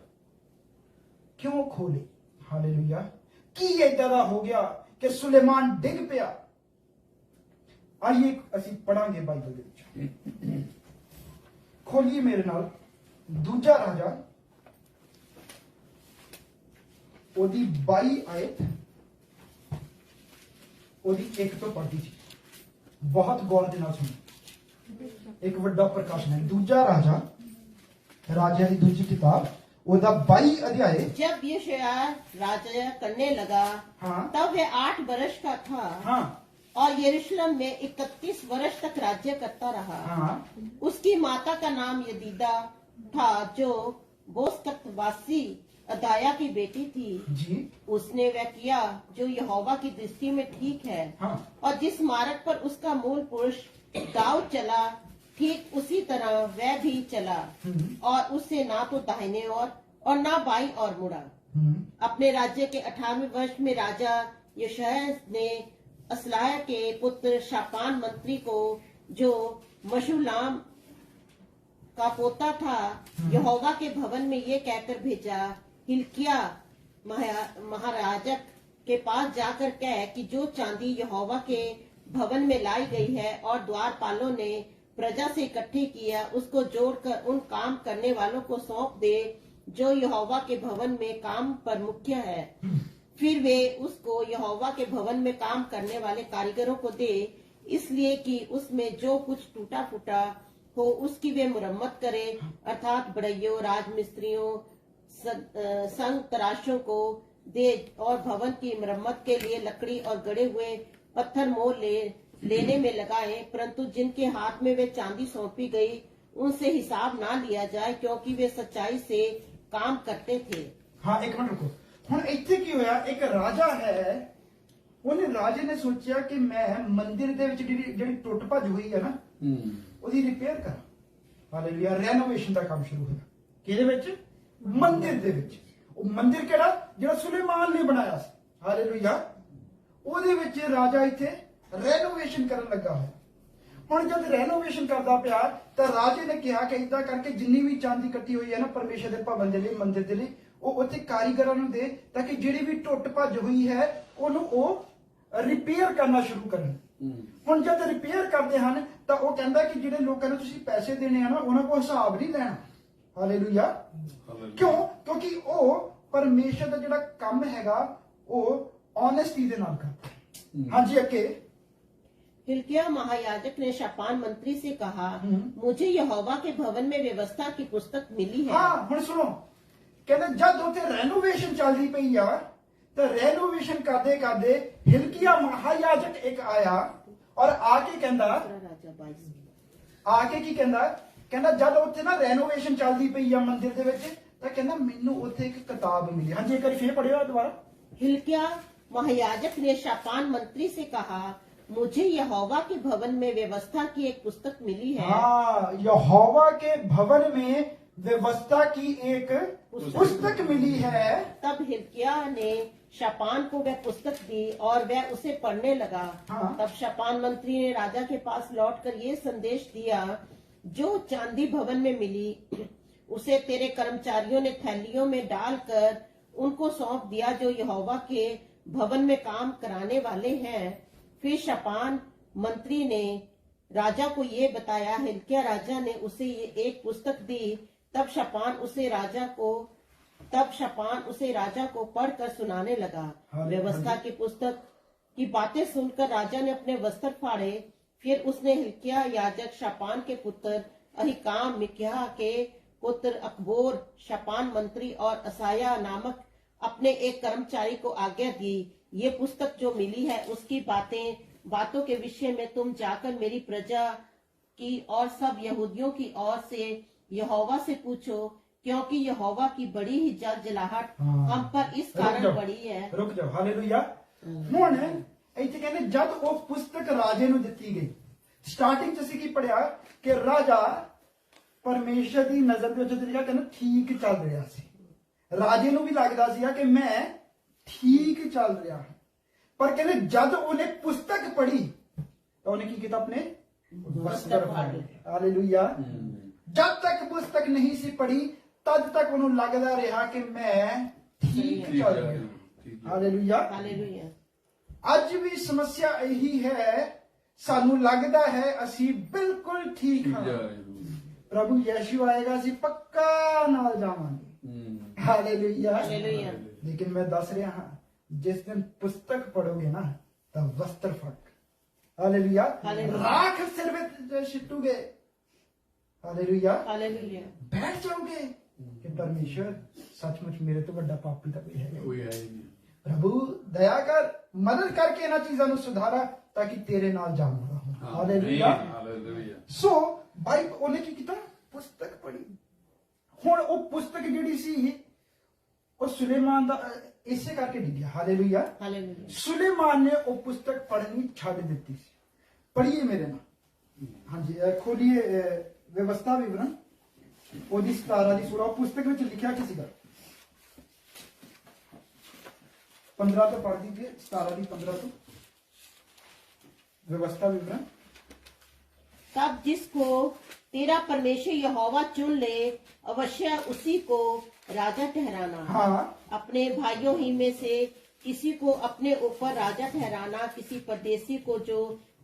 ਕਿਉਂ ਖੋਹ ਲਈ? ਹਾਲੇਲੂਇਆ। ਕੀ ਏਦਾਂ ਦਾ ਹੋ ਗਿਆ ਕਿ ਸੁਲੇਮਾਨ ਡਿੱਗ ਪਿਆ? ਆਈਏ ਅਸੀਂ ਪੜਾਂਗੇ ਬਾਈਬਲ ਦੇ ਵਿੱਚ। ਖੋਲੀਏ ਮੇਰੇ ਨਾਲ ਦੂਜਾ ਰਾਜਾ ਉਹਦੀ 22 ਆਇਤ ਉਹਦੀ 1 ਤੋਂ ਪੜ੍ਹਦੀ ਸੀ। ਬਹੁਤ ਗੌਰ ਦੇ ਨਾਲ ਸੁਣੋ, ਇੱਕ ਵੱਡਾ ਪ੍ਰਕਾਸ਼ਨ ਹੈ। ਦੂਜਾ ਰਾਜਾ, ਰਾਜਿਆਂ ਦੀ ਦੂਜੀ ਕਿਤਾਬ ਉਹਦਾ 22 अध्याय। जब यशायाह राजा करने लगा हाँ। तब वह 8 वर्ष का था। हाँ। और यरूशलेम में 31 वर्ष तक राज्य करता रहा। हाँ। उसकी माता का नाम यदीदा था जो बोस्कतवासी अदाया की बेटी थी जी। उसने वह किया जो यहोवा की दृष्टि में ठीक है। हाँ। और जिस मार्ग पर उसका मूल पुरुष दाऊद चला ठीक उसी तरह वह भी चला और उससे ना तो दाहिने और ना बाईं ओर मुड़ा। अपने राज्य के 18वें वर्ष में राजा यशायाह ने असलाह के पुत्र शापान मंत्री को जो मशुलाम का पोता था यहोवा के भवन में ये कहकर भेजा, हिल्किया महाराजक के पास जाकर कह कि जो चांदी यहोवा के भवन में लाई गई है और द्वारपालों ने प्रजा से इकट्ठी किया उसको जोड़कर उन काम करने वालों को सौंप दे जो यहोवा के भवन में काम पर मुख्य है। फिर वे उसको यहोवा के भवन में काम करने वाले कारीगरों को दे, इसलिए कि उसमें जो कुछ टूटा फूटा हो उसकी वे मुरम्मत करे, अर्थात बढ़इयों, राजमिस्त्रियों, संग तराशों को दे और भवन की मुरम्मत के लिए लकड़ी और गड़े हुए पत्थर मोल लेने में लगाए, परंतु जिनके हाथ में वे चांदी सौंपी गई उनसे हिसाब ना लिया जाए क्योंकि वे सच्चाई से काम करते थे। हाँ, एक मिनट रुको। ਹੁਣ ਇੱਥੇ ਕੀ ਹੋਇਆ? ਇੱਕ ਰਾਜਾ ਹੈ, ਉਹਨੇ ਰਾਜੇ ਨੇ ਸੋਚਿਆ ਕਿ ਮੈਂ ਮੰਦਿਰ ਦੇ ਵਿੱਚ ਜਿਹੜੀ ਟੁੱਟ ਭੱਜ ਹੋਈ ਹੈ ਨਾ ਉਹਦੀ ਰਿਪੇਅਰ ਕਰਾਂ। ਹਾਲੇਲੂਇਆ। ਰੈਨੋਵੇਸ਼ਨ ਦਾ ਕੰਮ ਸ਼ੁਰੂ ਹੋਇਆ ਕਿਹਦੇ ਵਿੱਚ? ਮੰਦਿਰ ਦੇ ਵਿੱਚ। ਉਹ ਮੰਦਿਰ ਕਿਹੜਾ? ਜਿਹੜਾ ਸੁਲੇਮਾਨ ਨੇ ਬਣਾਇਆ ਸੀ। ਹਾਲੇਲੂਇਆ। ਉਹਦੇ ਵਿੱਚ ਰਾਜਾ ਇੱਥੇ ਰੈਨੋਵੇਸ਼ਨ ਕਰਨ ਲੱਗਾ ਹੋਇਆ। ਹੁਣ ਜਦ ਰੈਨੋਵੇਸ਼ਨ ਕਰਦਾ ਪਿਆ ਤਾਂ ਰਾਜੇ ਨੇ ਕਿਹਾ ਕਿ ਇਦਾਂ ਕਰਕੇ ਜਿੰਨੀ ਵੀ ਚਾਂਦੀ ਇਕੱਠੀ ਹੋਈ ਹੈ ਨਾ ਪਰਮੇਸ਼ਰ ਦੇ ਭਵਨ ਦੇ ਲਈ, ਮੰਦਿਰ ਦੇ ਲਈ, ਉਹ ਉੱਥੇ ਕਾਰੀਗਰਾਂ ਨੂੰ ਦੇ ਤਾਂ ਕਿ ਜਿਹੜੀ ਵੀ ਟੁੱਟ ਭੱਜ ਹੋਈ ਹੈ ਉਹਨੂੰ ਉਹ ਰਿਪੇਅਰ ਕਰਨਾ ਸ਼ੁਰੂ ਕਰਨ। ਹੁਣ ਜਦ ਰਿਪੇਅਰ ਕਰਦੇ ਹਨ ਤਾਂ ਉਹ ਕਹਿੰਦਾ ਕਿ ਜਿਹੜੇ ਲੋਕਾਂ ਨੂੰ ਤੁਸੀਂ ਪੈਸੇ ਦੇਣੇ ਆ ਨਾ ਉਹਨਾਂ ਕੋਲ ਹਿਸਾਬ ਨਹੀਂ ਲੈਣਾ। ਹਾਲੇਲੂਇਆ। ਕਿਉਂ? ਕਿਉਂਕਿ ਉਹ ਪਰਮੇਸ਼ਰ ਦਾ ਜਿਹੜਾ ਕੰਮ ਹੈਗਾ ਉਹ ऑनेस्टी ਦੇ ਨਾਲ करता। हाँ जी अके। हिल्किय्याह महायाजक ने शापान मंत्री से कहा, मुझे यहोवा के भवन में व्यवस्था की पुस्तक मिली है। हाँ हुण सुनो, कहते जब उत्थे रेनोवेशन चलती पई आ तो रेनोवेशन करदे करदे हिल्किय्याह महायाजक एक आया और आके कहंदा, आके की कहंदा, कहंदा जब उत्थे ना रेनोवेशन चलती पई आ मंदिर दे विच तां कहंदा मैनू उत्थे एक किताब मिली। हाँ जी एक बार फिर पढ़ियो दोबारा। हिल्किय्याह महायाजक ने शापान मंत्री से कहा, मुझे यहोवा के भवन में व्यवस्था की एक पुस्तक मिली है। हाँ, यहोवा के भवन में व्यवस्था की एक पुस्तक मिली है। तब हिल्किय्याह ने शापान को वह पुस्तक दी और वह उसे पढ़ने लगा। हाँ। तब शापान मंत्री ने राजा के पास लौटकर ये संदेश दिया, जो चांदी भवन में मिली उसे तेरे कर्मचारियों ने थैलियों में डालकर उनको सौंप दिया जो यहोवा के भवन में काम कराने वाले हैं। फिर शापान मंत्री ने राजा को ये बताया। हिल्किय्याह राजा ने उसे ये एक पुस्तक दी। तब शापान उसे राजा को पढ़कर सुनाने लगा। व्यवस्था की पुस्तक की बातें सुनकर राजा ने अपने वस्त्र फाड़े। फिर उसने हिल्किय्याह याजक, शापान के पुत्र अहीकाम, मिक्याह के पुत्र अकबोर, शापान मंत्री और असाया नामक अपने एक कर्मचारी को आज्ञा दी, ये पुस्तक जो मिली है उसकी बातों के विषय में तुम जाकर मेरी प्रजा की और सब यहूदियों की ओर से यहोवा से पूछो, क्योंकि यहोवा की बड़ी ही जलजलाहट हम पर इस कारण पड़ी है। रुक जाओ। हालेलुया। ਹੁਣ ਇੱਥੇ ਕਹਿੰਦੇ ਜਦ ਉਹ ਪੁਸਤਕ ਰਾਜੇ ਨੂੰ ਦਿੱਤੀ ਗਈ, ਸਟਾਰਟਿੰਗ ਚ ਅਸੀਂ ਕੀ ਪੜਿਆ ਕਿ ਰਾਜਾ ਪਰਮੇਸ਼ਰ ਦੀ ਨਜ਼ਰ ਦੇ ਵਿੱਚ ਤਰੀਕਾ ਕਹਿੰਦਾ ਠੀਕ ਚੱਲ ਰਿਹਾ ਸੀ। ਰਾਜੇ ਨੂੰ ਵੀ ਲੱਗਦਾ ਸੀਗਾ ਕਿ ਮੈਂ ਠੀਕ ਚੱਲ ਰਿਹਾ ਹਾਂ, ਪਰ ਕਹਿੰਦੇ ਜਦ ਉਹਨੇ ਪੁਸਤਕ ਪੜ੍ਹੀ ਤਾਂ ਉਹਨੇ ਕੀ ਕੀਤਾ? ਆਪਣੇ ਵਸਤਰ ਫਾੜ ਲਏ। ਹਾਲੇਲੂਇਆ। ਜਦ ਤੱਕ ਪੁਸਤਕ ਨਹੀਂ ਸੀ ਪੜ੍ਹੀ ਤਦ ਤੱਕ ਉਹਨੂੰ ਲੱਗਦਾ ਰਿਹਾ ਕਿ ਮੈਂ ਠੀਕ ਚੱਲ ਰਿਹਾ। ਹਾਲੇਲੂਇਆ। हालेलुया। ਅੱਜ ਵੀ ਸਮੱਸਿਆ ਇਹੀ ਹੈ, ਸਾਨੂੰ ਲੱਗਦਾ ਹੈ ਅਸੀਂ ਬਿਲਕੁਲ ਠੀਕ ਹਾਂ, ਪ੍ਰਭੂ ਯਿਸੂ ਆਏਗਾ ਅਸੀਂ ਪੱਕਾ ਨਾਲ ਜਾਵਾਂਗੇ। हालेलुया। हालेलुया। लेकिन मैं दस रहा हाँ जिस दिन पुस्तक पढ़ोगे ना तब वस्त्र फट। हालेलुया। राख सिर में छिटोगे। हालेलुया। हालेलुया। बैठ जाओगे कि परमेश्वर सचमुच मेरे तो बड़ा पापी तो कोई है नहीं। प्रभु दया कर, मदद करके इन्हां चीज़ां नूं सुधारा ताकि तेरे नाल जाऊंगा। हालेलुया। सो बाइबल ਉਹਨੇ ਕੀ ਕੀਤਾ? ਪੁਸਤਕ ਪੜ੍ਹੀ। ਹੁਣ ਉਹ ਪੁਸਤਕ ਜਿਹੜੀ ਸੀ ਉਹ ਸੁਲੇਮਾਨ ਦਾ ਇਸੇ ਕਰਕੇ ਡਿੱਗਿਆ। ਹਾਲੇਲੂਇਆ। हालेलुया। ਸੁਲੇਮਾਨ ਨੇ ਉਹ ਪੁਸਤਕ ਪੜ੍ਹਨੀ ਛੱਡ ਦਿੱਤੀ ਸੀ। ਪੜ੍ਹੀਏ ਮੇਰੇ ਨਾਲ। ਹਾਂਜੀ ਖੋਲੀਏ ਵਿਵਸਥਾ ਵਿਵਰਣ ਉਹਦੀ 17 ਦੀ ਸੂਰਾ। ਪੁਸਤਕ ਵਿੱਚ ਲਿਖਿਆ ਕੀ ਸੀਗਾ? 15 ਤੋਂ ਪੜ੍ਹ ਦੀजिए। 17 ਦੀ 15 ਤੋਂ व्यवस्था विवरण। तब जिसको तेरा परमेश्वर यहोवा चुन ले अवश्य उसी को राजा ठहराना। हाँ। अपने भाइयों ही में से किसी को अपने ऊपर राजा ठहराना। किसी परदेसी को जो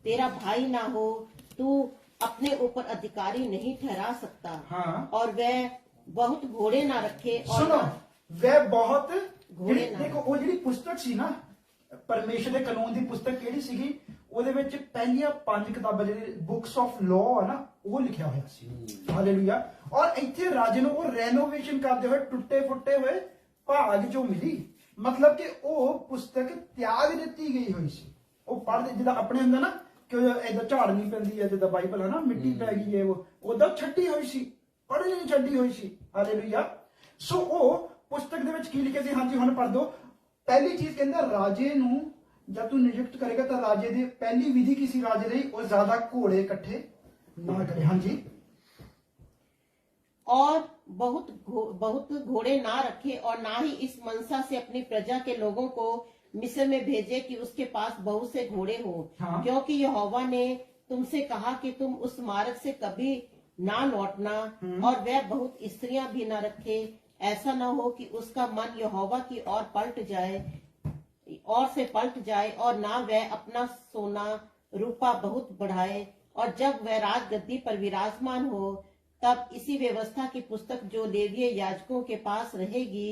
तेरा भाई ना हो तू अपने ऊपर अधिकारी नहीं ठहरा सकता। हाँ। और वह बहुत घोड़े ना रखे। और सुनो, वह बहुत घोड़े ना। देखो वो जी पुस्तक सी ना परमेश्वर के कानून की पुस्तक केड़ी सीगी? ਉਹਦੇ ਵਿੱਚ ਪਹਿਲੀਆਂ 5 ਕਿਤਾਬਾਂ ਜਿਹੜੀ ਬੁੱਕਸ ਆਫ ਲਾਅ ਹੈ ਨਾ ਉਹ ਲਿਖਿਆ ਹੋਇਆ ਸੀ। ਹਾਲੇਲੂਇਆ। ਔਰ ਇੱਥੇ ਰਾਜੇ ਨੂੰ ਉਹ ਰੈਨੋਵੇਸ਼ਨ ਕਰਦੇ ਹੋਏ ਟੁੱਟੇ ਫੁੱਟੇ ਹੋਏ ਭਾਗ ਚੋਂ ਮਿਲੀ। ਮਤਲਬ ਕਿ ਉਹ ਪੁਸਤਕ ਤਿਆਗ ਦਿੱਤੀ ਗਈ ਹੋਈ ਸੀ। ਉਹ ਪੜ੍ਹਦੇ ਜਿੱਦਾਂ ਆਪਣੇ ਹੁੰਦਾ ਨਾ ਕਿ ਇਦਾਂ ਝਾੜ ਨਹੀਂ ਪੈਂਦੀ ਹੈ ਜਿੱਦਾਂ ਬਾਈਬਲ ਹੈ ਨਾ ਮਿੱਟੀ ਪੈ ਗਈ ਹੈ, ਉਹ ਉਦਾਂ ਛੱਡੀ ਹੋਈ ਸੀ, ਪੜ੍ਹਨੀ ਨਹੀਂ ਛੱਡੀ ਹੋਈ ਸੀ। ਹਾਲੇਲੂਇਆ। ਸੋ ਉਹ ਪੁਸਤਕ ਦੇ ਵਿੱਚ ਕੀ ਲਿਖਿਆ ਸੀ? ਹਾਂਜੀ ਹੁਣ ਪੜ੍ਹ ਦਿਓ। ਪਹਿਲੀ ਚੀਜ਼ ਕਹਿੰਦਾ ਰਾਜੇ ਨੂੰ जब तू नियुक्त करेगा तो राजे ਦੀ पहली विधि किसी राजे ਲਈ ਉਹ ज्यादा घोड़े इकट्ठे ना करे। हाँ जी। और बहुत घोड़े ना रखे और ना ही इस मनसा से अपनी प्रजा के लोगों को मिस्र में भेजे कि उसके पास बहुत से घोड़े हो। हाँ। क्योंकि यहोवा ने तुमसे कहा कि तुम उस मार्ग से कभी ना लौटना और वह बहुत स्त्रियां भी ना रखे, ऐसा ना हो कि उसका मन यहोवा की ओर पलट जाए और ना वह अपना सोना रूपा बहुत बढ़ाए, और जब वह राजगद्दी पर विराजमान हो तब इसी व्यवस्था की पुस्तक जो लेवीय याजकों के पास रहेगी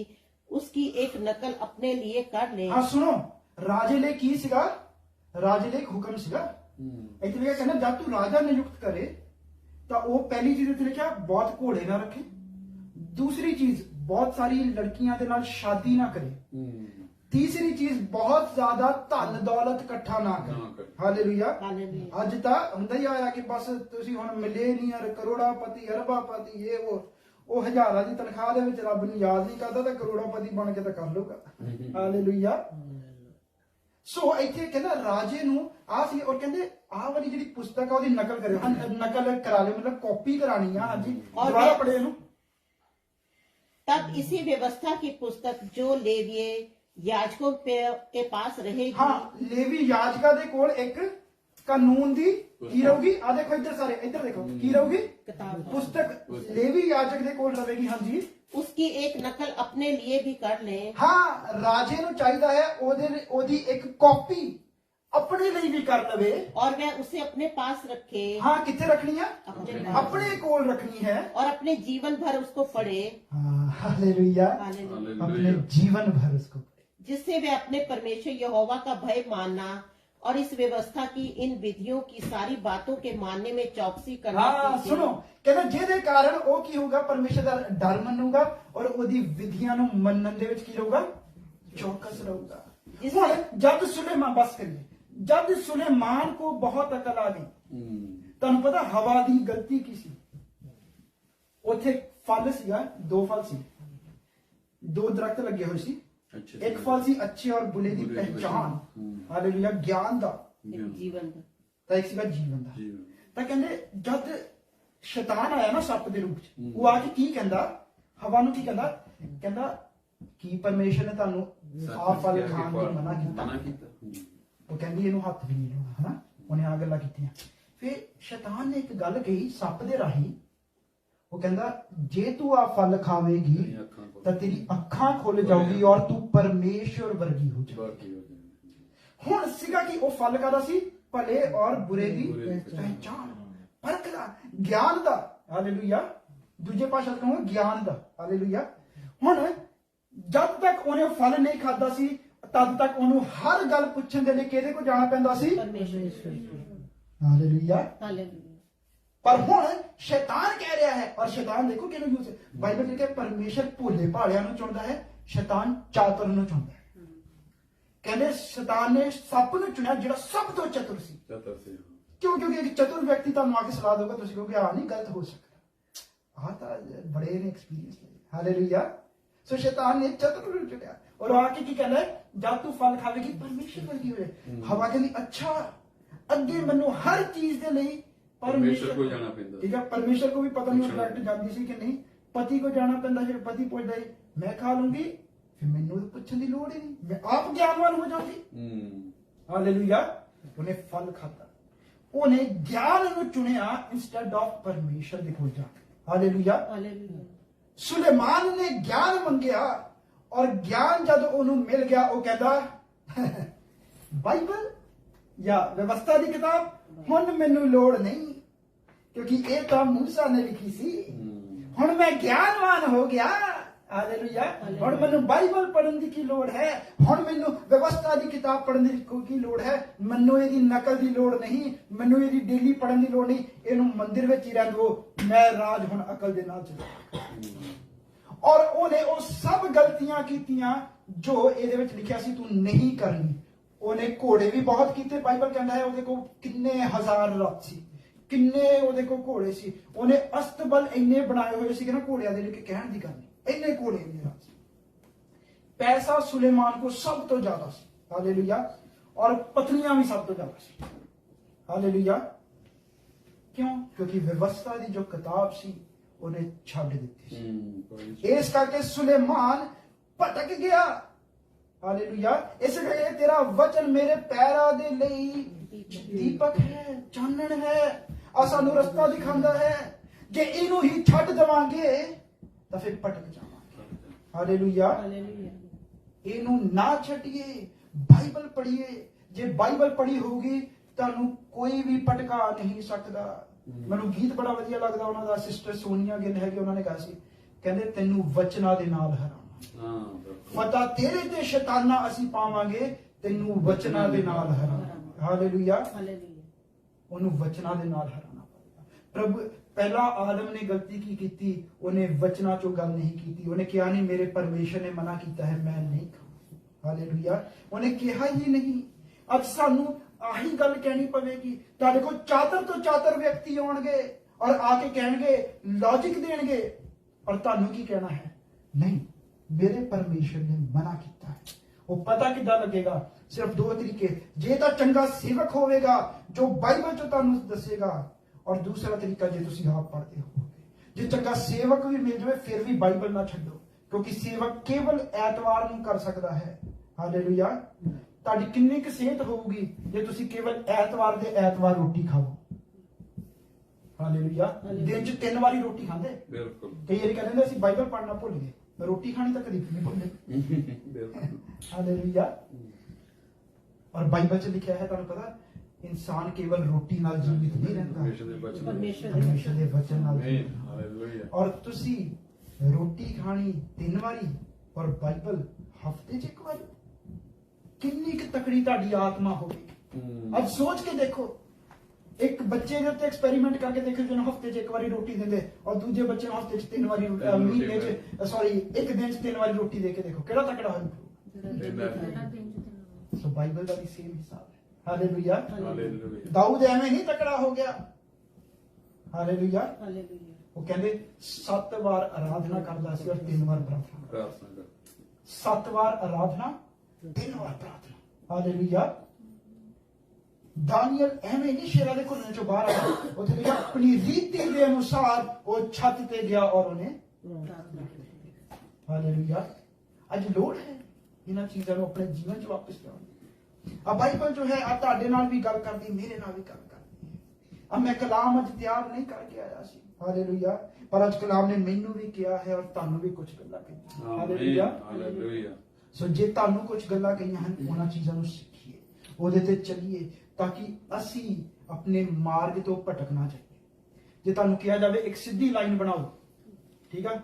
उसकी एक नकल अपने लिए कर ले। हाँ सुनो, राजे ले की सीगा, राजे ले एक हुक्म सीगा। इतने लिखा कहना जब तू राजा नियुक्त करे तो वो पहली चीज इतने लिखा बहुत घोड़े ना रखे, दूसरी चीज बहुत सारी लड़कियां दे नाल शादी ना करे, तीसरी चीज बहुत ज्यादा धन दौलत इकट्ठा ना करे। हालेलुया। ਅੱਜ ਤਾਂ ਹੁੰਦਾ ਹੀ ਆਇਆ ਕਿ ਬਸ ਤੁਸੀਂ ਹੁਣ ਮਿਲੇਨੀਅਰ ਕਰੋੜਾਪਤੀ ਅਰਬਾਪਤੀ ਇਹ ਉਹ ਹਜ਼ਾਰਾਂ ਦੀ ਤਨਖਾਹ ਦੇ ਵਿੱਚ ਰੱਬ ਨੂੰ ਯਾਦ ਨਹੀਂ ਕਰਦਾ ਤਾਂ ਕਰੋੜਾਪਤੀ ਬਣ ਕੇ ਤਾਂ ਕਰ ਲਊਗਾ। ਹਾਲੇਲੂਇਆ। ਸੋ ਇੱਥੇ ਕਹਿੰਦਾ ਰਾਜੇ ਨੂੰ ਆ ਸੀ ਔਰ ਕਹਿੰਦੇ ਆਹ ਵਾਲੀ ਜਿਹੜੀ ਪੁਸਤਕ ਆ ਉਹਦੀ ਨਕਲ ਕਰਿਓ। ਨਕਲ ਕਰਾ ਲਿਓ ਮਤਲਬ ਕਾਪੀ ਕਰਾਣੀ ਆ। ਹਾਂਜੀ ਦੁਬਾਰਾ ਪੜ੍ਹੇ ਇਹਨੂੰ। तब इसी व्यवस्था की पुस्तक जो लेवीय याजकों के पास रहेगी। हाँ, लेवी याजका दे कोल एक कानून दी की रहूगी। आ देखो इधर सारे इधर देखो की रहूगी किताब पुस्तक लेवी याजक दे कोल रहेगी। हाँ जी। उसकी एक नकल अपने लिए भी कर ले। हाँ, राजे नु चाहिदा है ओदी एक कॉपी अपने लिए भी कर लवे और वह उसे अपने पास रखे। हाँ, किथे रखनी है? अपने कोल रखनी है और अपने जीवन भर उसको पढ़े। हाँ, हालेलुया। अपने जीवन भर उसको पढ़े, जिससे वे अपने परमेश्वर यहोवा का भय मानना और इस व्यवस्था की इन विधियों की सारी बातों के मानने में चौकसी करना। हाँ सुनो, कहना ਜਿਹਦੇ ਕਾਰਨ ਉਹ ਕੀ ਹੋਊਗਾ ਪਰਮੇਸ਼ਰ ਦਾ ਡਰ ਮੰਨੂਗਾ ਔਰ ਉਹਦੀ ਵਿਧੀਆਂ ਨੂੰ ਮੰਨਣ ਦੇ ਵਿੱਚ ਕੀ ਰਹੂਗਾ ਚੌਕਸ ਰਹੂਗਾ। ਹੁਣ ਜਦ ਸੁਲੇਮਾਨ ਬਸ ਕਰੀਏ, ਜਦ ਸੁਲੇਮਾਨ को बहुत अकल आ गई, ਤੁਹਾਨੂੰ ਪਤਾ ਹਵਾ ਦੀ ਗਲਤੀ ਕੀ ਸੀ? ਉੱਥੇ ਫਲ ਸੀਗਾ, ਦੋ ਫਲ ਸੀ, ਦੋ ਦਰਖਤ ਲੱਗੇ ਹੋਏ ਸੀ। एक फल सी अच्छे और बुरे की पहचान, हालेलुया, ज्ञान दा जीवन ਤਾਂ ਇੱਕ ਸੀਗਾ ਜੀਵਨ ਦਾ। ਤਾਂ ਕਹਿੰਦੇ ਜਦ ਸ਼ੈਤਾਨ ਆਇਆ ਨਾ ਸੱਪ ਦੇ ਰੂਪ ਚ, ਉਹ ਆ ਕੇ ਕੀ ਕਹਿੰਦਾ ਹਵਾ ਨੂੰ? ਕੀ ਕਹਿੰਦਾ? ਕਹਿੰਦਾ ਕੀ ਪਰਮੇਸ਼ਰ ਨੇ ਤੁਹਾਨੂੰ ਆਹ ਫਲ ਖਾਣ ਨੂੰ ਮਨਾ ਕੀਤਾ? ਉਹ ਕਹਿੰਦੀ ਇਹਨੂੰ ਹੱਥ ਵੀ ਨਹੀਂ ਲਾਉਣਾ, ਹਨਾ? ਉਹਨੇ ਆ ਗੱਲਾਂ ਕੀਤੀਆਂ। ਫਿਰ ਸ਼ੈਤਾਨ ਨੇ ਇੱਕ ਗੱਲ ਕਹੀ ਸੱਪ ਦੇ ਰਾਹੀਂ। ਉਹ ਕਹਿੰਦਾ ਜੇ ਤੂੰ ਆ ਫਲ ਖਾਵੇਂਗੀ ਤਾਂ ਤੇਰੀ ਅੱਖਾਂ ਖੁੱਲ ਜਾਊਗੀ ਔਰ ਤੂੰ ਪਰਮੇਸ਼ਰ ਵਰਗੀ ਹੋ ਜਾਏਗੀ। ਹੁਣ ਸੀਗਾ ਕਿ ਉਹ ਫਲ ਕਾਹਦਾ ਸੀ? ਭਲੇ ਔਰ ਬੁਰੇ ਦੀ ਪਹਿਚਾਨ, ਫਰਕ ਦਾ, ਗਿਆਨ ਦਾ। ਹਾਲੇਲੂਇਆ। ਦੂਜੇ ਭਾਸ਼ਾ ਚ ਕਹੂੰਗਾ ਗਿਆਨ ਦਾ। ਹਾਲੇਲੂਇਆ। ਹੁਣ ਜਦ ਤੱਕ ਉਹਨੇ ਫਲ ਨਹੀਂ ਖਾਦਾ ਸੀ ਤਦ ਤੱਕ ਉਹਨੂੰ ਹਰ ਗੱਲ ਪੁੱਛਣ ਦੇ ਲਈ ਕਿਹਦੇ ਕੋਲ ਜਾਣਾ ਪੈਂਦਾ ਸੀ? ਹਾਲੇਲੂਇਆ। पर हुण शैतान कह रहा है, और शैतान देखो कि यूज बाइबल लिखा है परमेश्वर भोले भालिया नु चुनदा है, शैतान चातुर नु चुनदा है। कहने शैतान ने सप नु चुनिया जिहड़ा सब तो चतुर सी। क्यों? क्योंकि एक चतुर व्यक्ति तुहानू आके सलाह देगा, तुसीं कहोगे आ नहीं गलत हो सकता। आ तां बड़े ने एक्सपीरियंस लिया। हालेलुया। सो शैतान ने चतुर नु चुनिया और आके की कहना है जब तू फल खावेगी परमेश्वर वर्गी हो जाए। हवा कहंदी अच्छा अगे मैनू हर चीज दे लई परमेश्वर को जाना पैंदा। ठीक है, परमेश्वर को भी पता नहीं डायरेक्ट जाती सी कि नहीं, पति को जाना पैंदा। फिर पति पुछदा है मैं खा लूंगी, फिर मैनू पूछण दी लोड़ ही नहीं, मैं आप ज्ञानवान हो जाऊंगी। हालेलुया। उन्हें फल खाता, उन्हें ज्ञान नु चुनिया इंस्टेड ऑफ परमेश्वर दे कोल जाके। हालेलुया। सुलेमान ने ज्ञान मंगया और ज्ञान जब ओनू मिल गया वो कहता बाइबल या व्यवस्था की किताब हुण मैनू लोड़ नहीं, क्योंकि ये तो मूसा ने लिखी सी। हुण मैं ज्ञानवान हो गया। हालेलुया। हुण मैनू बाइबल पढ़न दी की लोड़ है, हुण मैनू व्यवस्था की किताब पढ़न की लोड़ है। मैनू इहदी नकल की लोड़ नहीं, मैनू इहदी डेली पढ़न की लोड़ नहीं। इहनू मंदिर विच ही रहन दो, मैं राज हुण अकल दे नाल चला। और उहने वो सब गलतियां कीतियां जो इहदे विच लिखिया सी तू नहीं करनी। ਉਹਨੇ ਘੋੜੇ ਵੀ ਬਹੁਤ ਕੀਤੇ। ਬਾਈਬਲ ਕਹਿੰਦਾ ਹੈ ਉਹਦੇ ਕੋਲ ਕਿੰਨੇ ਹਜ਼ਾਰ ਰੱਥ ਸੀ, ਕਿੰਨੇ ਉਹਦੇ ਕੋਲ ਘੋੜੇ ਸੀ। ਉਹਨੇ ਅਸਤਬਲ ਇੰਨੇ ਬਣਾਏ ਹੋਏ ਸੀ ਕਿ ਨਾ ਘੋੜਿਆਂ ਦੇ ਲਈ ਕਹਿਣ ਦੀ ਗੱਲ ਨਹੀਂ, ਇੰਨੇ ਘੋੜੇ ਇੰਨੇ ਰੱਥ ਸੀ। ਪੈਸਾ ਸੁਲੇਮਾਨ ਕੋ ਸਭ ਤੋਂ ਜ਼ਿਆਦਾ ਸੀ। ਹਾਲੇਲੂਇਆ। ਔਰ ਪਤਨੀਆਂ ਵੀ ਸਭ ਤੋਂ ਜ਼ਿਆਦਾ ਸੀ। ਹਾਲੇਲੂਇਆ। ਕਿਉਂ? ਕਿਉਂਕਿ ਵਿਵਸਥਾ ਦੀ ਜੋ ਕਿਤਾਬ ਸੀ ਉਹਨੇ ਛੱਡ ਦਿੱਤੀ ਸੀ। ਇਸ ਕਰਕੇ ਸੁਲੇਮਾਨ ਭਟਕ ਗਿਆ। ਹਾਲੇਲੂਇਆ। ਇਸ ਕਰਕੇ ਤੇਰਾ ਵਚਨ ਮੇਰੇ ਪੈਰਾਂ ਦੇ ਲਈ ਦੀਪਕ ਹੈ, ਚਾਨਣ ਹੈ, ਆ ਸਾਨੂੰ ਰਸਤਾ ਦਿਖਾਉਂਦਾ ਹੈ। ਜੇ ਇਹਨੂੰ ਹੀ ਛੱਡ ਦੇਵਾਂਗੇ ਤਾਂ ਫਿਰ ਭਟਕ ਜਾਵਾਂਗੇ। ਹਾਲੇਲੂਇਆ। ਇਹਨੂੰ ਨਾ ਛੱਡੀਏ, ਬਾਈਬਲ ਪੜ੍ਹੀਏ। ਜੇ ਬਾਈਬਲ ਪੜ੍ਹੀ ਹੋਊਗੀ ਤੁਹਾਨੂੰ ਕੋਈ ਵੀ ਭਟਕਾ ਨਹੀਂ ਸਕਦਾ। ਮੈਨੂੰ ਗੀਤ ਬੜਾ ਵਧੀਆ ਲੱਗਦਾ ਉਹਨਾਂ ਦਾ, ਸਿਸਟਰ ਸੋਨੀਆ ਗਿੱਲ ਹੈਗੇ, ਉਹਨਾਂ ਨੇ ਕਿਹਾ ਸੀ, ਕਹਿੰਦੇ ਤੈਨੂੰ ਵਚਨਾਂ ਦੇ ਨਾਲ ਹਰਾਉਣਾ। ਫਤਹ ਤੇਰੇ ਤੇ ਸ਼ੈਤਾਨਾਂ ਅਸੀਂ ਪਾਵਾਂਗੇ, ਤੈਨੂੰ ਵਚਨਾਂ ਦੇ ਨਾਲ ਹਰਾਉਣਾ। ਹਾਲੇਲੂਇਆ। ਉਹਨੂੰ ਵਚਨਾਂ ਦੇ ਨਾਲ ਹਰਾਉਣਾ ਪਵੇਗਾ। ਪ੍ਰਭੂ ਪਹਿਲਾ ਆਦਮ ਨੇ ਗਲਤੀ ਕੀ ਕੀਤੀ? ਉਹਨੇ ਵਚਨਾਂ ਚੋਂ ਗੱਲ ਨਹੀਂ ਕੀਤੀ। ਉਹਨੇ ਕਿਹਾ ਨਹੀਂ ਮੇਰੇ ਪਰਮੇਸ਼ਰ ਨੇ ਮਨਾ ਕੀਤਾ ਹੈ, ਮੈਂ ਨਹੀਂ ਖਾਵਾਂ। ਹਾਲੇਲੂਇਆ। ਉਹਨੇ ਕਿਹਾ ਹੀ ਨਹੀਂ। ਅੱਜ ਸਾਨੂੰ ਆਹੀ ਗੱਲ ਕਹਿਣੀ ਪਵੇਗੀ। ਤੁਹਾਡੇ ਕੋਲ ਚਾਤਰ ਤੋਂ ਚਾਤਰ ਵਿਅਕਤੀ ਆਉਣਗੇ ਔਰ ਆ ਕੇ ਕਹਿਣਗੇ, ਲੌਜਿਕ ਦੇਣਗੇ, ਔਰ ਤੁਹਾਨੂੰ ਕੀ ਕਹਿਣਾ ਹੈ? ਨਹੀਂ, ਮੇਰੇ ਪਰਮੇਸ਼ਰ ਨੇ ਮਨਾ ਕੀਤਾ ਹੈ। ਉਹ ਪਤਾ ਕਿੱਦਾਂ ਲੱਗੇਗਾ? ਸਿਰਫ ਦੋ ਤਰੀਕੇ। ਜੇ ਤਾਂ ਚੰਗਾ ਸੇਵਕ ਹੋਵੇਗਾ ਜੋ ਬਾਈਬਲ ਚ ਤੁਹਾਨੂੰ ਦੱਸੇਗਾ, ਔਰ ਦੂਸਰਾ ਤਰੀਕਾ ਜੇ ਤੁਸੀਂ ਆਪ ਪੜ੍ਹਦੇ ਹੋਵੋਗੇ। ਜੇ ਚੰਗਾ ਸੇਵਕ ਵੀ ਮਿਲ ਜਾਵੇ ਫਿਰ ਵੀ ਬਾਈਬਲ ਨਾ ਛੱਡੋ, ਕਿਉਂਕਿ ਸੇਵਕ ਕੇਵਲ ਐਤਵਾਰ ਨੂੰ ਕਰ ਸਕਦਾ ਹੈ। ਹਾਲੇਲੂਇਆ। ਤੁਹਾਡੀ ਕਿੰਨੀ ਕੁ ਸਿਹਤ ਹੋਊਗੀ ਜੇ ਤੁਸੀਂ ਕੇਵਲ ਐਤਵਾਰ ਦੇ ਐਤਵਾਰ ਰੋਟੀ ਖਾਓ? ਹਾਲੇਲੂਇਆ। ਦਿਨ ਚ 3 ਵਾਰੀ ਰੋਟੀ ਖਾਂਦੇ? ਬਿਲਕੁਲ। ਕਈ ਵਾਰੀ ਕਹਿੰਦੇ ਅਸੀਂ ਬਾਈਬਲ ਪੜ੍ਹਨਾ ਭੁੱਲ ਗਏ, ਰੋਟੀ ਖਾਣੀ ਤਾਂ ਕਦੀ ਨਹੀਂ ਭੁੱਲਦੇ। ਹਾਲੇਲੂਇਆ। ਔਰ ਬਾਈਬਲ ਚ ਲਿਖਿਆ ਹੈ, ਤੁਹਾਨੂੰ ਪਤਾ, ਇਨਸਾਨ ਕੇਵਲ ਰੋਟੀ ਨਾਲ ਜੀਵਿਤ ਨਹੀਂ ਰਹਿੰਦਾ, ਪਰਮੇਸ਼ਰ ਦੇ ਵਚਨ ਨਾਲ। ਔਰ ਤੁਸੀਂ ਰੋਟੀ ਖਾਣੀ 3 ਵਾਰੀ ਔਰ ਬਾਈਬਲ ਹਫਤੇ 'ਚ 1 ਵਾਰੀ। ਕਿੰਨੀ ਕੁ ਤਕੜੀ ਤੁਹਾਡੀ ਆਤਮਾ ਹੋਵੇਗੀ। ਅੱਜ ਸੋਚ ਕੇ ਦੇਖੋ, ਇੱਕ ਬੱਚੇ ਦੇ ਉੱਤੇ ਐਕਸਪੈਰੀਮੈਂਟ ਕਰਕੇ ਦੇਖੋ ਜਿਹਨੂੰ ਹਫਤੇ 'ਚ 1 ਵਾਰੀ ਰੋਟੀ ਦਿੰਦੇ, ਔਰ ਦੂਜੇ ਬੱਚੇ ਨੂੰ ਹਫਤੇ 'ਚ 3 ਵਾਰੀ, ਮਹੀਨੇ 'ਚ ਇੱਕ ਦਿਨ 'ਚ 3 ਵਾਰੀ ਰੋਟੀ ਦੇ ਕੇ ਦੇਖੋ, ਕਿਹੜਾ ਤਕੜਾ ਹੋਊਗਾ। ਸੋ ਬਾਈਬਲ ਦਾ ਵੀ ਸੇਮ ਹਿਸਾਬ ਹੈ। ਹਾਲੇਲੂਇਆ। ਦਾਊਦ ਐਵੇਂ ਨਹੀਂ ਤਕੜਾ ਹੋ ਗਿਆ। ਹਾਲੇਲੂਇਆ। ਉਹ ਕਹਿੰਦੇ 7 ਵਾਰ ਆਰਾਧਨਾ ਕਰਦਾ ਸੀ ਔਰ 3 ਵਾਰ ਪ੍ਰਾਰਥਨਾ। 7 ਵਾਰ ਆਰਾਧਨਾ, 3 ਵਾਰ ਪ੍ਰਾਰਥਨਾ। ਹਾਲੇਲੂਇਆ। ਦਾਨੀਅਲ ਐਵੇਂ ਨਹੀਂ ਸ਼ੇਰਾਂ ਦੇ ਖੁਰਨੇ ਚੋਂ ਬਾਹਰ ਆਇਆ। ਉੱਥੇ ਲਿਖਿਆ ਆਪਣੀ ਰੀਤੀ ਦੇ ਅਨੁਸਾਰ ਉਹ ਛੱਤ ਤੇ ਗਿਆ ਔਰ ਉਹਨੇ ਪ੍ਰਾਰਥਨਾ ਕੀਤੀ। ਹਾਲੇਲੂਇਆ। ਅੱਜ ਲੋੜ ਹੈ ਇਹਨਾਂ ਚੀਜ਼ਾਂ ਨੂੰ ਆਪਣੇ ਜੀਵਨ 'ਚ ਵਾਪਸ ਲਿਆਉਣ। ਆ ਬਾਈਬਲ ਜੋ ਹੈ ਆ ਤੁਹਾਡੇ ਨਾਲ ਵੀ ਗੱਲ ਕਰਦੀ, ਮੇਰੇ ਨਾਲ ਵੀ ਗੱਲ ਕਰਦੀ ਹੈ। ਆ ਮੈਂ ਕਲਾਮ ਅੱਜ ਤਿਆਰ ਨਹੀਂ ਕਰਕੇ ਆਇਆ ਸੀ। ਹਾਲੇਲੂਇਆ। ਪਰ ਅੱਜ ਕਲਾਮ ਨੇ ਮੈਨੂੰ ਵੀ ਕਿਹਾ ਹੈ ਔਰ ਤੁਹਾਨੂੰ ਵੀ ਕੁਝ ਗੱਲਾਂ ਕਹੀਆਂ। ਹਾਲੇਲੂਇਆ। ਸੋ ਜੇ ਤੁਹਾਨੂੰ ਕੁਝ ਗੱਲਾਂ ਕਹੀਆਂ ਹਨ, ਉਹਨਾਂ ਚੀਜ਼ਾਂ ਨੂੰ ਸਿੱਖੀਏ, ਉਹਦੇ ਤੇ ਚੱਲੀਏ, ਤਾਂ ਕਿ ਅਸੀਂ ਆਪਣੇ ਮਾਰਗ ਤੋਂ ਭਟਕ ਨਾ ਜਾਈਏ। ਜੇ ਤੁਹਾਨੂੰ ਕਿਹਾ ਜਾਵੇ ਇੱਕ ਸਿੱਧੀ ਲਾਈਨ ਬਣਾਓ, ਠੀਕ ਆ,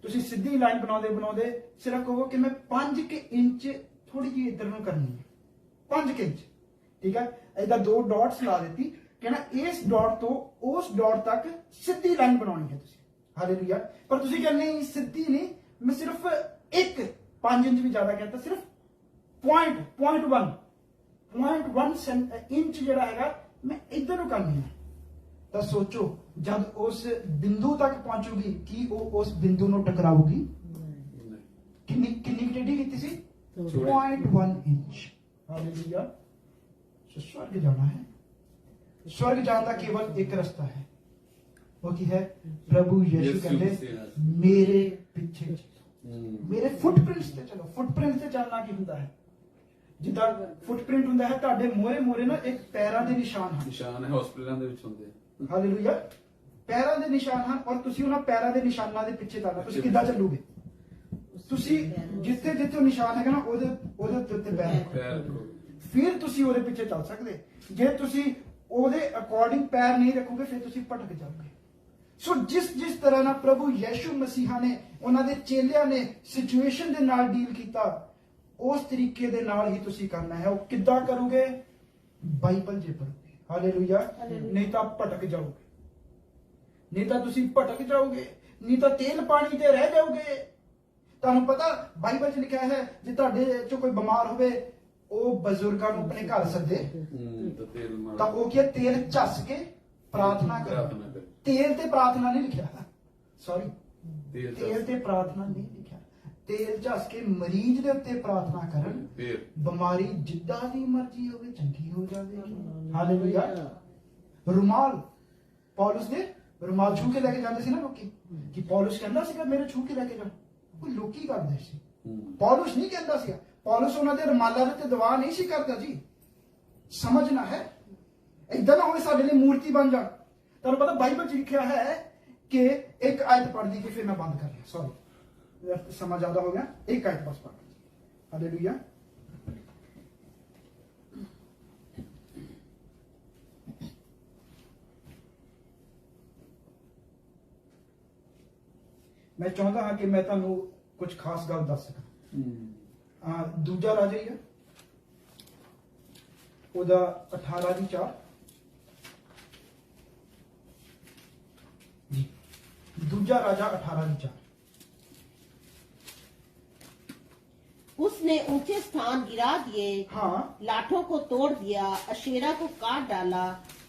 ਤੁਸੀਂ ਸਿੱਧੀ ਲਾਈਨ ਬਣਾਉਂਦੇ ਸਿਰਫ ਕਹੋ ਕਿ ਮੈਂ 5 ਇੰਚ ਥੋੜੀ ਜਿਹੀ ਇੱਧਰ ਨੂੰ ਕਰਨੀ ਹੈ, 5 ਇੰਚ, ਠੀਕ ਹੈ। ਇਹਦਾ 2 ਡਾਟਸ ਲਾ ਦਿੱਤੀ, ਕਹਿਣਾ ਇਸ ਡਾਟ ਤੋਂ ਉਸ ਡਾਟ ਤੱਕ ਸਿੱਧੀ ਲਾਈਨ ਬਣਾਉਣੀ ਹੈ ਤੁਸੀਂ। ਹਾਲੇਲੂਇਆ। ਪਰ ਤੁਸੀਂ ਕਹਿੰਦੇ ਨਹੀਂ, ਸਿੱਧੀ ਨਹੀਂ, ਮੈਂ ਸਿਰਫ 5 ਇੰਚ ਵੀ ਜ਼ਿਆਦਾ ਕਹਿੰਦਾ, ਸਿਰਫ 0.1 ਇੰਚ ਜਿਹੜਾ ਹੈਗਾ ਮੈਂ ਇੱਧਰ ਨੂੰ ਕਰਨੀ ਹੈ। ਤਾਂ ਸੋਚੋ, ਜਦ ਉਸ ਬਿੰਦੂ ਤੱਕ ਪਹੁੰਚੂਗੀ ਕੀ ਉਹ ਉਸ ਬਿੰਦੂ ਨੂੰ ਟਕਰਾਊਗੀ? ਕਿੰਨੀ ਟੇਢੀ ਕੀਤੀ ਸੀ? 0.1 ਇੰਚ। ਹਾਲੇਲੂਇਆ। ਸੋ स्वर्ग जाना है। स्वर्ग जाने का केवल एक रास्ता है, वो की है प्रभु यीशु कहते मेरे पीछे चलो, मेरे फुटप्रिंट्स ਤੇ ਚਲੋ। ਫੁੱਟਪ੍ਰਿੰਟ ਤੇ ਚੱਲਣਾ ਕੀ ਹੁੰਦਾ ਹੈ? ਜਿੱਦਾਂ ਫੁੱਟਪ੍ਰਿੰਟ ਹੁੰਦਾ ਹੈ ਤੁਹਾਡੇ ਮੋਰੇ ਨਾ ਇੱਕ ਪੈਰਾਂ ਦੇ ਨਿਸ਼ਾਨ ਹੈ ਹਸਪੀਟਲਾਂ ਦੇ ਵਿੱਚ ਹੁੰਦੇ। ਹਾਲੇਲੂਇਆ। ਪੈਰਾਂ ਦੇ ਨਿਸ਼ਾਨ ਹਨ ਔਰ ਤੁਸੀਂ ਉਹਨਾਂ ਪੈਰਾਂ ਦੇ ਨਿਸ਼ਾਨਾਂ ਦੇ ਪਿੱਛੇ ਚੱਲਣਾ। ਤੁਸੀਂ ਕਿੱਦਾਂ ਚੱਲੋਗੇ? ਤੁਸੀਂ ਜਿੱਥੇ ਜਿੱਥੇ ਨਿਸ਼ਾਨ ਹੈਗਾ ਨਾ ਉਹਦੇ ਉੱਤੇ ਪੈਰ ਰੱਖੋ, ਫਿਰ ਤੁਸੀਂ ਉਹਦੇ ਪਿੱਛੇ ਚੱਲ ਸਕਦੇ। ਜੇ ਤੁਸੀਂ ਉਹਦੇ ਅਕੋਰਡਿੰਗ ਪੈਰ ਨਹੀਂ ਰੱਖੋਗੇ ਫਿਰ ਤੁਸੀਂ ਭਟਕ ਜਾਓਗੇ। ਸੋ ਜਿਸ ਤਰ੍ਹਾਂ ਨਾਲ ਪ੍ਰਭੂ ਯੀਸ਼ੂ ਮਸੀਹਾ ਨੇ ਉਹਨਾਂ ਦੇ ਚੇਲਿਆਂ ਨੇ ਸਿਚੁਏਸ਼ਨ ਦੇ ਨਾਲ ਡੀਲ ਕੀਤਾ, ਉਸ ਤਰੀਕੇ ਦੇ ਨਾਲ ਹੀ ਤੁਸੀਂ ਕਰਨਾ ਹੈ। ਉਹ ਕਿੱਦਾਂ ਕਰੋਗੇ? ਬਾਈਬਲ ਜੇ ਪੜ੍ਹੋਗੇ। ਹਾਲੇਲੂਇਆ। ਨਹੀਂ ਤਾਂ ਭਟਕ ਜਾਓਗੇ, ਨਹੀਂ ਤਾਂ ਤੁਸੀਂ ਭਟਕ ਜਾਓਗੇ, ਨਹੀਂ ਤਾਂ ਤੇਲ ਪਾਣੀ ਤੇ ਰਹਿ ਜਾਓਗੇ। ਤੁਹਾਨੂੰ ਪਤਾ ਬਾਈਬਲ 'ਚ ਲਿਖਿਆ ਹੈ ਜੇ ਤੁਹਾਡੇ 'ਚ ਕੋਈ ਬਿਮਾਰ ਹੋਵੇ, ਉਹ ਬਜ਼ੁਰਗਾਂ ਨੂੰ ਆਪਣੇ ਘਰ ਸੱਦੇ ਤਾਂ ਉਹ ਕੀ ਤੇਲ ਝੱਸ ਕੇ ਪ੍ਰਾਰਥਨਾ ਕਰੇ। ਤੇਲ ਤੇ ਪ੍ਰਾਰਥਨਾ ਨਹੀਂ ਲਿਖਿਆ, ਸੌਰੀ, ਤੇਲ ਤੇ ਪ੍ਰਾਰਥਨਾ ਨਹੀਂ ਲਿਖਿਆ। ਤੇਲ ਝੱਸ ਕੇ ਮਰੀਜ਼ ਦੇ ਉੱਤੇ ਪ੍ਰਾਰਥਨਾ ਕਰਨ, ਫਿਰ ਬਿਮਾਰੀ ਜਿੱਦਾਂ ਦੀ ਮਰਜ਼ੀ ਹੋਵੇ ਚੰਗੀ ਹੋ ਜਾਵੇਗੀ। ਹਾਲੇਲੂਇਆ। ਰੁਮਾਲ, ਪੌਲੁਸ ਨੇ ਰੁਮਾਲ ਛੂ ਕੇ ਲੈ ਕੇ ਜਾਂਦੇ ਸੀ ਨਾ ਲੋਕੀ, ਕਿ ਪੌਲੁਸ ਕਹਿੰਦਾ ਸੀਗਾ ਮੇਰੇ ਛੂ ਕੇ ਲੈ ਕੇ ਜਾਓ, ਉਹ ਲੋਕੀ ਕਰਦੇ ਸੀ, ਪੌਲੁਸ ਨਹੀਂ ਕਹਿੰਦਾ ਸੀ। ਪੌਲੁਸ ਉਹਨਾਂ ਦੇ ਰੁਮਾਲਾਂ ਦੇ ਉੱਤੇ ਦਵਾ ਨਹੀਂ ਸੀ ਕਰਦਾ ਜੀ। ਸਮਝਣਾ ਹੈ, ਏਦਾਂ ਨਾ ਹੋਵੇ ਸਾਡੇ ਲਈ ਮੂਰਤੀ ਬਣ ਜਾਣ। ਤੁਹਾਨੂੰ ਪਤਾ ਬਾਈਬਲ 'ਚ ਲਿਖਿਆ ਹੈ ਕਿ ਇੱਕ ਆਇਤ ਪੜ੍ਹਦੀ ਕਿ ਫਿਰ ਮੈਂ ਬੰਦ ਕਰ ਲਿਆ, ਸੌਰੀ ਸਮਾਂ ਜ਼ਿਆਦਾ ਹੋ ਗਿਆ, ਇੱਕ ਆਇਤ ਬਸ ਪੜ੍ਹ। ਹਾਲੇਲੂਇਆ। ਮੈਂ ਚਾਹੁੰਦਾ ਹਾਂ ਕਿ ਮੈਂ ਤੁਹਾਨੂੰ ਕੁਝ ਖਾਸ ਗੱਲ ਦੱਸ ਸਕਾਂ। ਦੂਜਾ ਰਾਜਾ ਹੀ ਹੈ, ਉਹਦਾ 18:4 ਜੀ। दूजा राजा 18:4। उसने ऊंचे स्थान गिरा दिए, हाँ, लाठों को तोड़ दिया, अशेरा को काट डाला,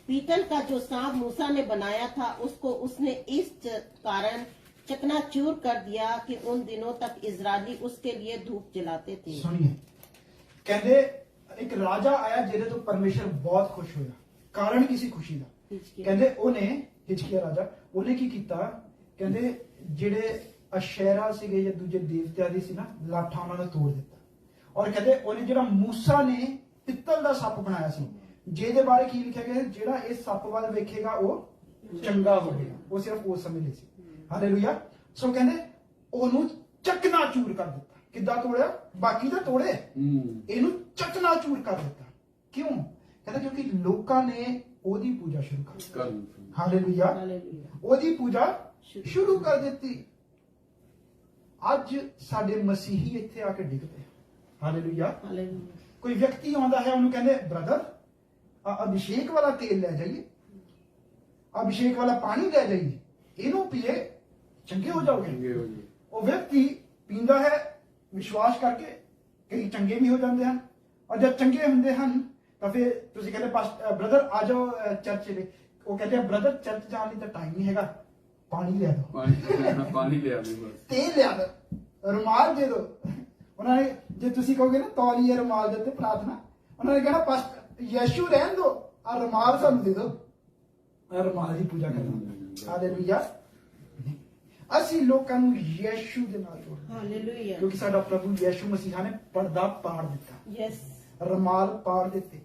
पीतल का जो सांप मूसा ने बनाया था उसको उसने इस कारण चकनाचूर कर दिया कि उन दिनों तक इजरायली उसके लिए धूप जलाते थे। सुनिए, कहते एक राजा आया जिहदे तो परमेश्वर बहुत खुश होया। कारण किसी खुशी दा, कहते ओने हिजकिया राजा ओने की कीता, कहते ਜਿਹੜੇ ਅਸ਼ੇਰਾ ਸੀਗੇ ਜਾਂ ਦੂਜੇ ਦੇਵਤਿਆਂ ਦੀ ਸੀ ਨਾ, ਲਾਠਾਂ ਉਹਨਾਂ ਨੂੰ ਤੋੜ ਦਿੱਤਾ। ਔਰ ਕਹਿੰਦੇ ਉਹਨੇ ਜਿਹੜਾ ਮੂਸਾ ਨੇ ਪਿੱਤਲ ਦਾ ਸੱਪ ਬਣਾਇਆ ਸੀ, ਜਿਹਦੇ ਬਾਰੇ ਕੀ ਲਿਖਿਆ ਗਿਆ, ਜਿਹੜਾ ਇਸ ਸੱਪ ਵੱਲ ਵੇਖੇਗਾ ਉਹ ਚੰਗਾ ਹੋਵੇਗਾ। ਉਹ ਸਿਰਫ ਉਸ ਸਮੇਂ ਲਈ ਸੀ। ਹਾਲੇਲੂਇਆ। ਸੋ ਕਹਿੰਦੇ ਉਹਨੂੰ ਚਕਨਾਚੂਰ ਕਰ ਦਿੱਤਾ। ਕਿੱਦਾਂ ਤੋੜਿਆ? ਬਾਕੀ ਤਾਂ ਤੋੜੇ, ਇਹਨੂੰ ਚਕਨਾਚੂਰ ਕਰ ਦਿੱਤਾ। ਕਿਉਂ? ਕਹਿੰਦਾ ਕਿਉਂਕਿ ਲੋਕਾਂ ਨੇ ਉਹਦੀ ਪੂਜਾ ਸ਼ੁਰੂ ਕਰ ਦਿੱਤੀ। ਹਾਲੇਲੂਇਆ। ਉਹਦੀ ਪੂਜਾ ਸ਼ੁਰੂ ਕਰ ਦਿੱਤੀ। ਅੱਜ ਸਾਡੇ ਮਸੀਹੀ ਇੱਥੇ ਆ ਕੇ ਡਿੱਗਦੇ। ਹਾਲੇਲੂਇਆ। ਕੋਈ ਵਿਅਕਤੀ ਆਉਂਦਾ ਹੈ, ਉਹਨੂੰ ਕਹਿੰਦੇ ਬ੍ਰਦਰ ਅਭਿਸ਼ੇਕ ਵਾਲਾ ਤੇਲ ਲੈ ਜਾਈਏ, ਅਭਿਸ਼ੇਕ ਵਾਲਾ ਪਾਣੀ ਲੈ ਜਾਈਏ, ਇਹਨੂੰ ਪੀਏ ਚੰਗੇ ਹੋ ਜਾਓਗੇ। ਉਹ ਵਿਅਕਤੀ ਪੀਂਦਾ ਹੈ ਵਿਸ਼ਵਾਸ ਕਰਕੇ, ਕਈ ਚੰਗੇ ਵੀ ਹੋ ਜਾਂਦੇ ਹਨ। ਔਰ ਜਦ ਚੰਗੇ ਹੁੰਦੇ ਹਨ ਤਾਂ ਫਿਰ ਤੁਸੀਂ ਕਹਿੰਦੇ ਬ੍ਰਦਰ ਆ ਜਾਓ ਚਰਚ ਦੇ। ਉਹ ਕਹਿੰਦੇ ਬ੍ਰਦਰ ਚਰਚ ਜਾਣ ਲਈ ਤਾਂ ਟਾਈਮ ਨਹੀਂ ਹੈਗਾ, ਪਾਣੀ ਲਿਆ ਦੋ, ਪਾਣੀ ਲਿਆ ਦੋ, ਬਸ ਤੇਲ ਲਿਆ ਦੋ, ਰੁਮਾਲ ਦੇ ਦੋ। ਉਹਨਾਂ ਨੇ ਜੇ ਤੁਸੀਂ ਕਹੋਗੇ ਨਾ ਤੌਲੀਏ ਰੁਮਾਲ ਦੇ ਉੱਤੇ ਪ੍ਰਾਰਥਨਾ, ਉਹਨਾਂ ਨੇ ਕਹਿਣਾ ਪਾਸਟਰ ਯਿਸੂ ਰਹਿਣ ਦੋ, ਆ ਰੁਮਾਲ ਸਾਨੂੰ ਦੇ ਦੋ, ਆ ਰੁਮਾਲ ਦੀ ਪੂਜਾ ਕਰਨਾ। ਹਾਲੇਲੂਇਆ। ਅਸੀਂ ਲੋਕਾਂ ਨੂੰ ਯਿਸੂ ਦੇ ਨਾਲ ਜੋੜਨਾ, ਹਾਲੇਲੂਇਆ, ਕਿਉਂਕਿ ਸਾਡਾ ਪ੍ਰਭੂ ਯਿਸੂ ਮਸੀਹਾ ਨੇ ਪਰਦਾ ਪਾੜ ਦਿੱਤਾ, ਯੈਸ, ਰੁਮਾਲ ਪਾੜ ਦਿੱਤੇ,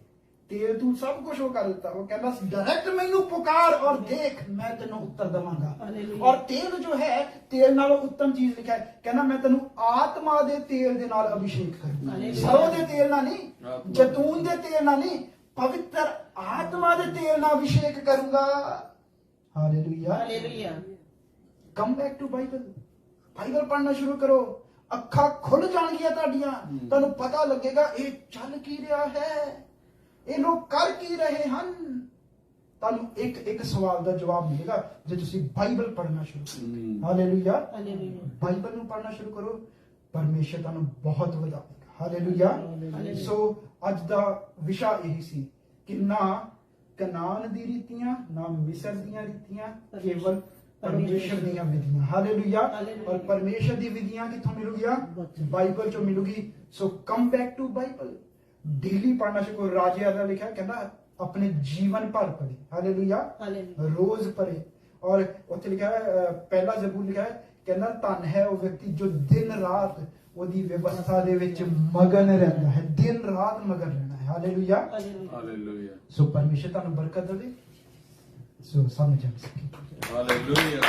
ਤੇਲ ਤੂੰ ਸਭ ਕੁਝ ਉਹ ਕਰ ਦਿੱਤਾ। ਉਹ ਕਹਿੰਦਾ ਡਾਇਰੈਕਟ ਮੈਨੂੰ ਪੁਕਾਰ ਔਰ ਦੇਖ, ਮੈਂ ਤੈਨੂੰ ਉੱਤਰ ਦੇਵਾਂਗਾ। ਔਰ ਤੇਲ ਜੋ ਹੈ, ਤੇਲ ਨਾਲੋਂ ਉੱਤਮ ਚੀਜ਼ ਲਿਖਿਆ ਹੈ, ਕਹਿੰਦਾ ਮੈਂ ਤੈਨੂੰ ਆਤਮਾ ਦੇ ਤੇਲ ਦੇ ਨਾਲ ਅਭਿਸ਼ੇਕ ਕਰੂੰਗਾ। ਸਰੋਂ ਦੇ ਤੇਲ ਨਾਲ ਨਹੀਂ, ਜੈਤੂਨ ਦੇ ਤੇਲ ਨਾਲ ਨਹੀਂ, ਪਵਿੱਤਰ ਆਤਮਾ ਦੇ ਤੇਲ ਨਾਲ ਅਭਿਸ਼ੇਕ ਕਰੂੰਗਾ। Hallelujah. Hallelujah. Come back to Bible. Bible ਪੜ੍ਹਨਾ ਸ਼ੁਰੂ ਕਰੋ, ਅੱਖਾਂ ਖੁੱਲ ਜਾਣਗੀਆਂ ਤੁਹਾਡੀਆਂ, ਤੁਹਾਨੂੰ ਪਤਾ ਲੱਗੇਗਾ ਇਹ ਚੱਲ ਕੀ ਰਿਹਾ ਹੈ, ਇਹ ਲੋਕ ਕਰ ਕੀ ਰਹੇ ਹਨ। ਤੁਹਾਨੂੰ ਇੱਕ ਇੱਕ ਸਵਾਲ ਦਾ ਜਵਾਬ ਮਿਲੇਗਾ ਜੇ ਤੁਸੀਂ ਬਾਈਬਲ ਪੜ੍ਹਨਾ ਸ਼ੁਰੂ ਕਰੋ। ਹਾਲੇਲੂਇਆ। ਬਾਈਬਲ ਨੂੰ ਪੜ੍ਹਨਾ ਸ਼ੁਰੂ ਕਰੋ, ਪਰਮੇਸ਼ਰ ਤੁਹਾਨੂੰ ਬਹੁਤ ਵਧਾਵੇਗਾ। ਹਾਲੇਲੂਇਆ। ਸੋ ਅੱਜ ਦਾ ਵਿਸ਼ਾ ਇਹ ਸੀ ਕਿ ਨਾ ਕਨਾਨ ਦੀ ਰੀਤੀਆਂ, ਨਾ ਮਿਸਰ ਦੀਆਂ ਰੀਤੀਆਂ, ਕੇਵਲ ਪਰਮੇਸ਼ਰ ਦੀਆਂ ਵਿਧੀਆਂ। ਹਾਲੇਲੂਇਆ। ਔਰ ਪਰਮੇਸ਼ਰ ਦੀ ਵਿਧੀਆਂ ਕਿੱਥੋਂ ਮਿਲੂਗੀਆਂ? ਬਾਈਬਲ ਚੋਂ ਮਿਲੂਗੀ। So come back to Bible, daily ਪੜ੍ਹਨਾ ਸ਼ੁਰੂ। ਰਾਜਿਆਂ ਦਾ ਲਿਖਿਆ, ਕਹਿੰਦਾ ਆਪਣੇ ਜੀਵਨ ਭਰ ਪੜ੍ਹੇ। ਹਾਲੇਲੂਇਆ। ਰੋਜ਼ ਪੜ੍ਹੇ। ਔਰ ਉੱਥੇ ਲਿਖਿਆ ਹੈ, ਪਹਿਲਾ ਜ਼ਬੂਰ ਲਿਖਿਆ ਹੈ, ਕਹਿੰਦਾ ਧਨ ਹੈ ਉਹ ਵਿਅਕਤੀ ਜੋ ਦਿਨ ਰਾਤ ਉਹਦੀ ਵਿਵਸਥਾ ਦੇ ਵਿੱਚ ਮਗਨ ਰਹਿੰਦਾ ਹੈ, ਦਿਨ ਰਾਤ ਮਗਨ ਰਹਿਣਾ ਹੈ। ਹਾਲੇਲੂਇਆ। ਹਾਲੇਲੂਇਆ। ਸੋ ਪਰਮੇਸ਼ਰ ਤੁਹਾਨੂੰ ਬਰਕਤ ਦੇਵੇ। ਸੋ ਸਮਝ ਆ ਸਕੇ। ਹਾਲੇਲੂਇਆ।